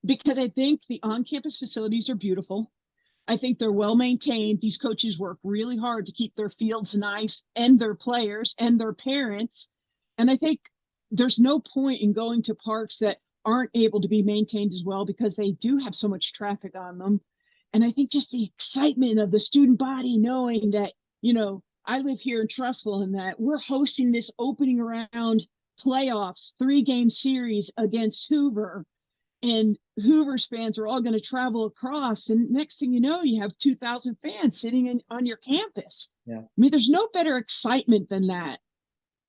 Speaker 2: Because I think the on-campus facilities are beautiful. I think they're well maintained. These coaches work really hard to keep their fields nice, and their players and their parents. And I think there's no point in going to parks that aren't able to be maintained as well because they do have so much traffic on them. And I think just the excitement of the student body knowing that, I live here in Trustful and that we're hosting this opening round playoffs 3-game series against Hoover, and Hoover's fans are all going to travel across. And next thing you know, you have 2,000 fans sitting on your campus.
Speaker 1: Yeah.
Speaker 2: I mean, there's no better excitement than that.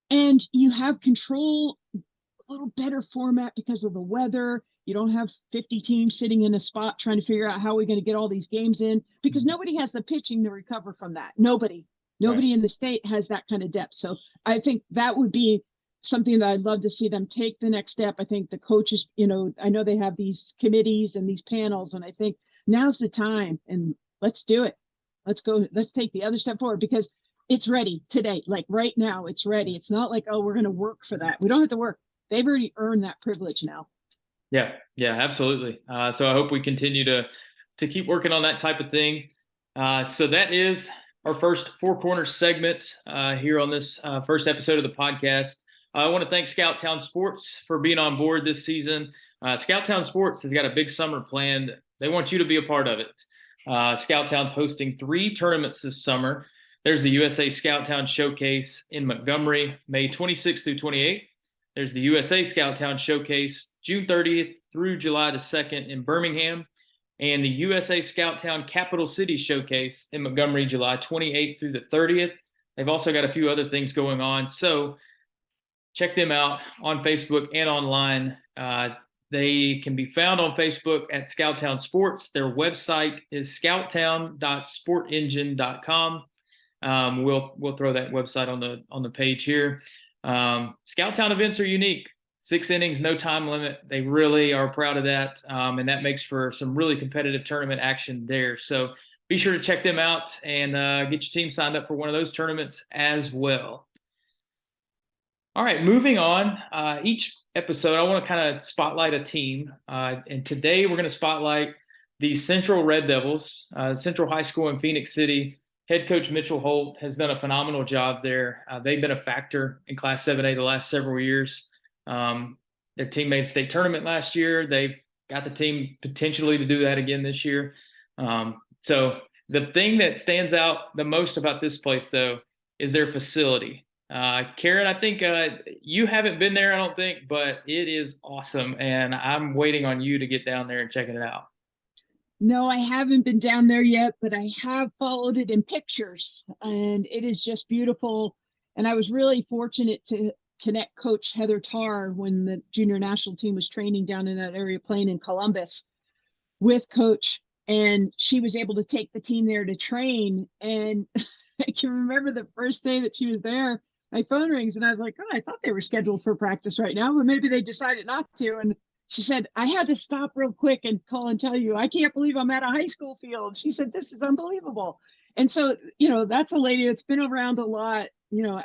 Speaker 2: And you have control, a little better format because of the weather. You don't have 50 teams sitting in a spot trying to figure out how we're going to get all these games in because nobody has the pitching to recover from that. Nobody right. In the state has that kind of depth. So I think that would be something that I'd love to see them take the next step. I think the coaches, I know they have these committees and these panels, and I think now's the time, and let's do it. Let's go. Let's take the other step forward because it's ready today. Like right now, it's ready. It's not like, oh, we're going to work for that. We don't have to work. They've already earned that privilege now.
Speaker 1: Yeah, absolutely. So I hope we continue to keep working on that type of thing. So that is our first Four Corners segment here on this first episode of the podcast. I want to thank Scout Town Sports for being on board this season. Scouttown Sports has got a big summer planned. They want you to be a part of it. Scouttown's hosting 3 tournaments this summer. There's the USA Scouttown Showcase in Montgomery, May 26th through 28th. There's the USA Scouttown Showcase, June 30th through July the 2nd in Birmingham, and the USA Scouttown Capital City Showcase in Montgomery, July 28th through the 30th. They've also got a few other things going on, so check them out on Facebook and online. They can be found on Facebook at Scouttown Sports. Their website is scouttown.sportengine.com. We'll throw that website on the page here. Scouttown events are unique. 6 innings, no time limit. They really are proud of that, and that makes for some really competitive tournament action there. So be sure to check them out and get your team signed up for one of those tournaments as well. All right, moving on. Each episode, I want to kind of spotlight a team. And today we're going to spotlight the Central Red Devils, Central High School in Phoenix City. Head coach Mitchell Holt has done a phenomenal job there. They've been a factor in Class 7A the last several years. Their team made state tournament last year. They've got the team potentially to do that again this year. So the thing that stands out the most about this place, though, is their facility. Karen, I think you haven't been there, I don't think, but it is awesome. And I'm waiting on you to get down there and checking it out.
Speaker 2: No, I haven't been down there yet, but I have followed it in pictures, and it is just beautiful. And I was really fortunate to connect Coach Heather Tarr when the junior national team was training down in that area, playing in Columbus with Coach. And she was able to take the team there to train. And I can remember the first day that she was there, my phone rings and I was like, oh, I thought they were scheduled for practice right now, but maybe they decided not to. And she said, I had to stop real quick and call and tell you, I can't believe I'm at a high school field. She said, this is unbelievable. And so, that's a lady that's been around a lot,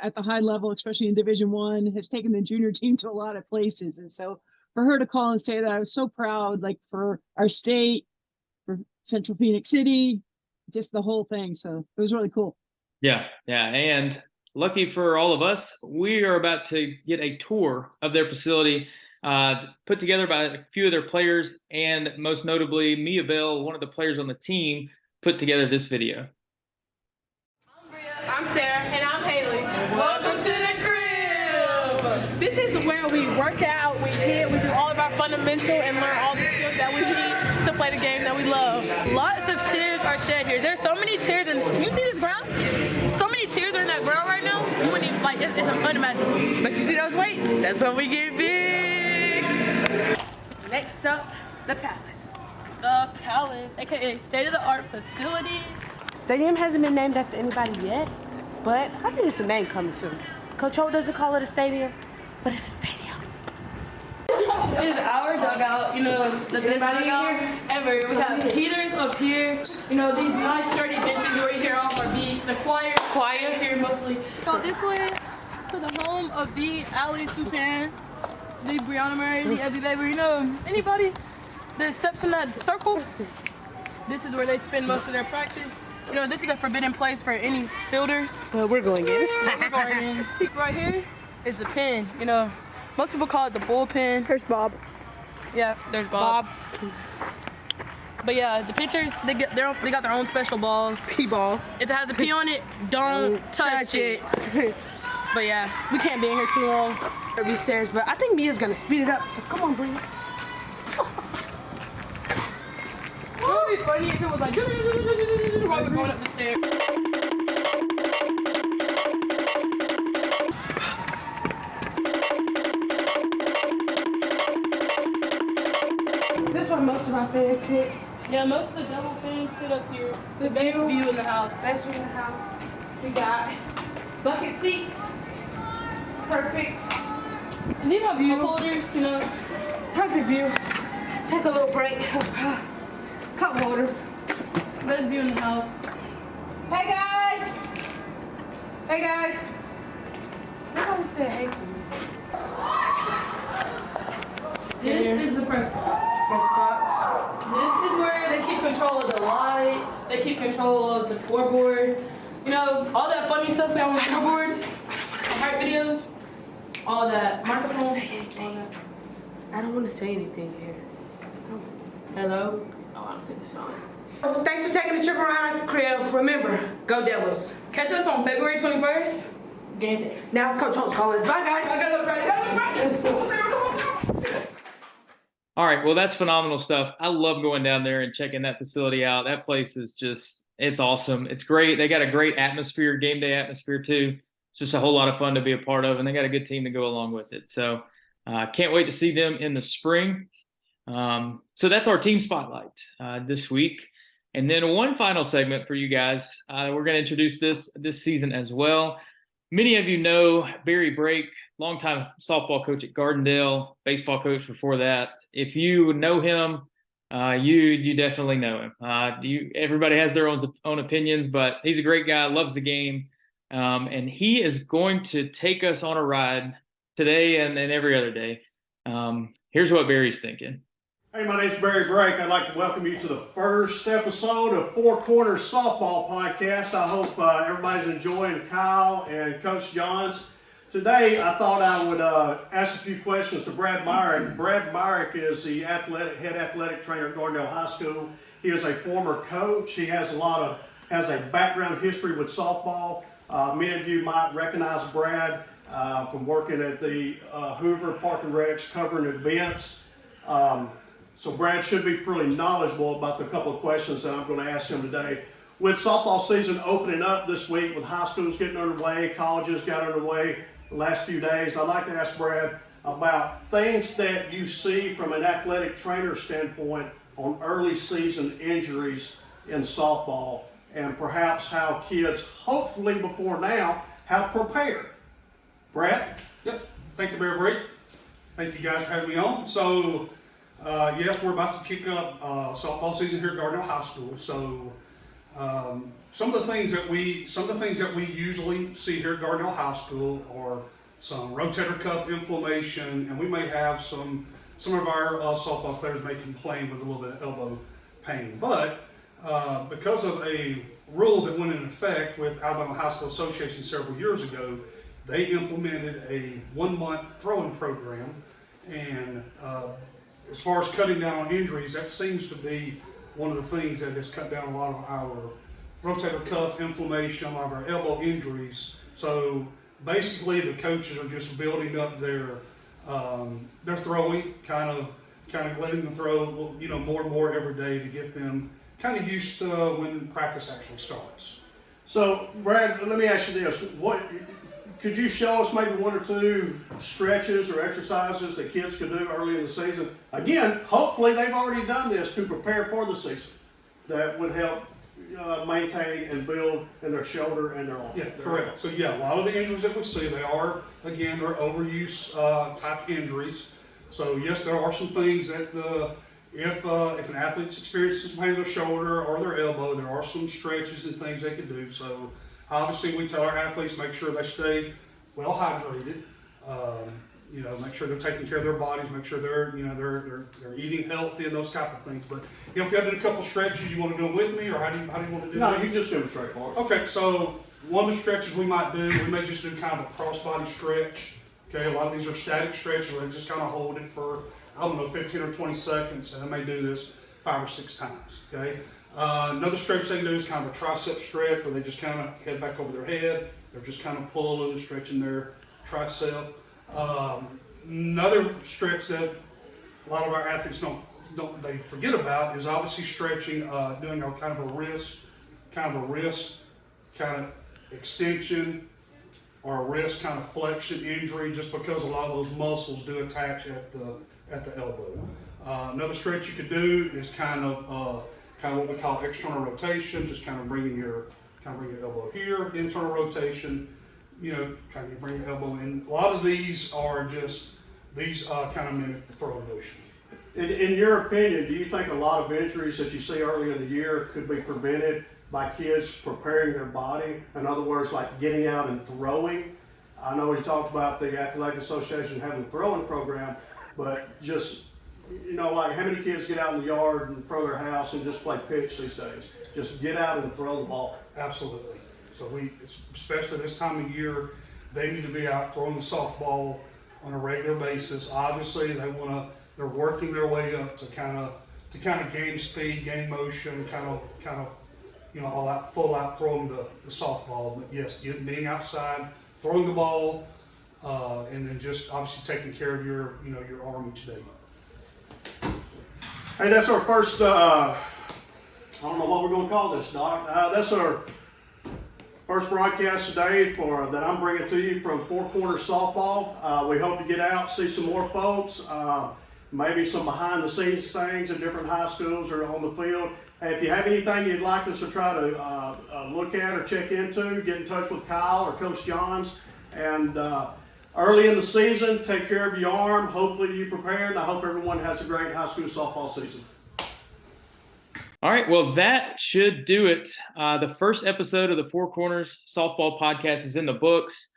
Speaker 2: at the high level, especially in Division I, has taken the junior team to a lot of places. And so for her to call and say that, I was so proud, like for our state, for Central Phoenix City, just the whole thing. So it was really cool.
Speaker 1: Yeah. And lucky for all of us, we are about to get a tour of their facility put together by a few of their players, and most notably Mia Bell, one of the players on the team, put together this video.
Speaker 4: I'm Sarah. And I'm Haley. Welcome to the crib. This is where we work out, we hit, we do all of our fundamental and learn all the skills that we need to play the game that we love. Lots of tears are shed here. There's so many tears, and you see this ground? So many tears are in that ground right now. You wouldn't even, it's unimaginable. But you see those weights? That's when we get big. Next up, the Palace. The Palace, aka state-of-the-art facility. Stadium hasn't been named after anybody yet, but I think it's a name coming soon. Coach Holt doesn't call it a stadium, but it's a stadium. This is our dugout, the best dugout ever. We have heaters up here, these nice sturdy benches where you hear all of our beats. The choir is here mostly. So this way to the home of the Ali Supan, the Brianna Murray, the Ebby Baber, anybody that steps in that circle, this is where they spend most of their practice. This is a forbidden place for any fielders. Well, we're going in. We're going in. Right here is the pen. Most people call it the bullpen.
Speaker 5: There's Bob.
Speaker 4: Yeah, there's Bob. But yeah, the pitchers, they got their own special balls. P balls. If it has a P on it, don't touch it. But yeah, we can't be in here too long. There'll be stairs, but I think Mia's gonna speed it up. So come on, Bree. It would be funny if it was like while we're going up the stairs. This is where most of our fans sit. Yeah, most of the double fans sit up here. The best view in the house. Best view in the house. We got bucket seats. Perfect. And these are view holders, Perfect view. Take a little break. Cup holders. Best view in the house. Hey guys! Hey guys! Nobody said hey to me. This is the press box. This is where they keep control of the lights. They keep control of the scoreboard. All that funny stuff we have on the scoreboard. Heart videos. All that. Microphones. All that. I don't want to say anything here. Oh. Hello? Oh, I don't think it's on. Thanks for taking the trip around, crib. Remember, go Devils.
Speaker 5: Catch us on February 21st.
Speaker 4: Game day. Now Coach Holt's calling us. Bye, guys.
Speaker 5: I gotta practice.
Speaker 1: All right, well, that's phenomenal stuff. I love going down there and checking that facility out. That place is just, it's awesome. It's great. They got a great atmosphere, game day atmosphere too. It's just a whole lot of fun to be a part of, and they got a good team to go along with it. So can't wait to see them in the spring. So that's our team spotlight this week. And then one final segment for you guys. We're going to introduce this season as well. Many of you know Barry Brake, longtime softball coach at Gardendale, baseball coach before that. If you know him, you definitely know him. Everybody has their own opinions, but he's a great guy, loves the game. And he is going to take us on a ride today and every other day. Here's what Barry's thinking.
Speaker 6: Hey, my name's Barry Brake. I'd like to welcome you to the first episode of Four Corners Softball Podcast. I hope everybody's enjoying Kyle and Coach Johns. Today, I thought I would ask a few questions to Brad Myrick. Brad Myrick is the head athletic trainer at Gardendale High School. He is a former coach. He has a background history with softball. Many of you might recognize Brad from working at the Hoover Park and Recs covering events. So Brad should be fairly knowledgeable about the couple of questions that I'm going to ask him today. With softball season opening up this week, with high schools getting underway, colleges got underway the last few days, I'd like to ask Brad about things that you see from an athletic trainer standpoint on early season injuries in softball, and perhaps how kids, hopefully before now, have prepared. Brad?
Speaker 7: Yep. Thank you, Barry Brake. Thank you guys for having me on. So, yes, we're about to kick up softball season here at Gardendale High School. So, some of the things that we usually see here at Gardendale High School are some rotator cuff inflammation, and we may have some of our softball players may complain with a little bit of elbow pain. But because of a rule that went into effect with Alabama High School Association several years ago, they implemented a 1-month throwing program, and as far as cutting down on injuries, that seems to be one of the things that has cut down a lot of our rotator cuff inflammation, a lot of our elbow injuries. So basically, the coaches are just building up their throwing, kind of letting them throw, more and more every day to get them kind of used to when practice actually starts.
Speaker 6: So, Brad, let me ask you this: could you show us maybe one or two stretches or exercises that kids could do early in the season? Again, hopefully they've already done this to prepare for the season. That would help maintain and build in their shoulder and their arm.
Speaker 7: Yeah, correct. So yeah, a lot of the injuries that we see, they're overuse type injuries. So yes, there are some things that if an athlete's experiencing some pain in their shoulder or their elbow, there are some stretches and things they can do. So obviously, we tell our athletes make sure they stay well hydrated. Make sure they're taking care of their bodies, make sure they're eating healthy and those type of things. But if you have to do a couple stretches, you want to do them with me, or how do you want to do
Speaker 6: No,
Speaker 7: these?
Speaker 6: you just do them straight forward.
Speaker 7: Okay, so one of the stretches we might do, we may just do kind of a cross-body stretch. Okay, a lot of these are static stretches where they just kind of hold it for, 15 or 20 seconds, and I may do this 5 or 6 times, okay? Another stretch they can do is kind of a tricep stretch where they just kind of head back over their head. They're just kind of pulling and stretching their tricep. Another stretch that a lot of our athletes they forget about is obviously stretching, doing a kind of a wrist extension or a wrist kind of flexion injury, just because a lot of those muscles do attach at the elbow. Another stretch you could do is kind of what we call external rotation, just kind of bringing your elbow here, internal rotation, kind of bring your elbow in. A lot of these are kind of mimic the throwing motion.
Speaker 6: In your opinion, do you think a lot of injuries that you see early in the year could be prevented by kids preparing their body? In other words, like getting out and throwing. I know we talked about the Athletic Association having a throwing program, but just, like how many kids get out in the yard and throw their house and just play pitch these days? Just get out and throw the ball.
Speaker 7: Absolutely. So especially this time of year, they need to be out throwing the softball on a regular basis. Obviously, they want they're working their way up to kind of game speed, game motion, kind of all out, full out throwing the softball. But yes, being outside, throwing the ball, and then just obviously taking care of your arm each day.
Speaker 6: Hey, that's our first, I don't know what we're going to call this, Doc. That's our first broadcast today that I'm bringing to you from Four Corners Softball. We hope to get out, see some more folks, maybe some behind the scenes things in different high schools or on the field. Hey, if you have anything you'd like us to try to look at or check into, get in touch with Kyle or Coach Johns. And early in the season, take care of your arm. Hopefully you prepared, and I hope everyone has a great high school softball season.
Speaker 1: All right, well, that should do it. The first episode of the Four Corners Softball Podcast is in the books.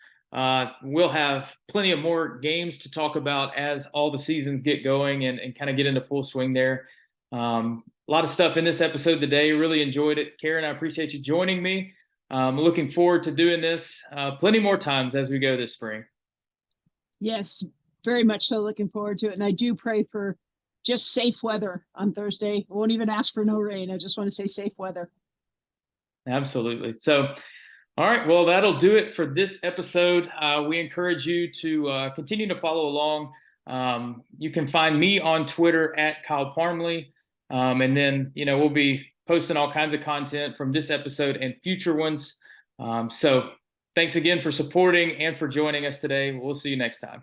Speaker 1: We'll have plenty of more games to talk about as all the seasons get going and kind of get into full swing there. A lot of stuff in this episode today. Really enjoyed it. Karen, I appreciate you joining me. I'm looking forward to doing this plenty more times as we go this spring.
Speaker 2: Yes, very much so looking forward to it. And I do pray for just safe weather on Thursday. I won't even ask for no rain. I just want to say safe weather.
Speaker 1: Absolutely. So, all right, well, that'll do it for this episode. We encourage you to continue to follow along. You can find me on Twitter at Kyle Parmley. And then, we'll be posting all kinds of content from this episode and future ones. So thanks again for supporting and for joining us today. We'll see you next time.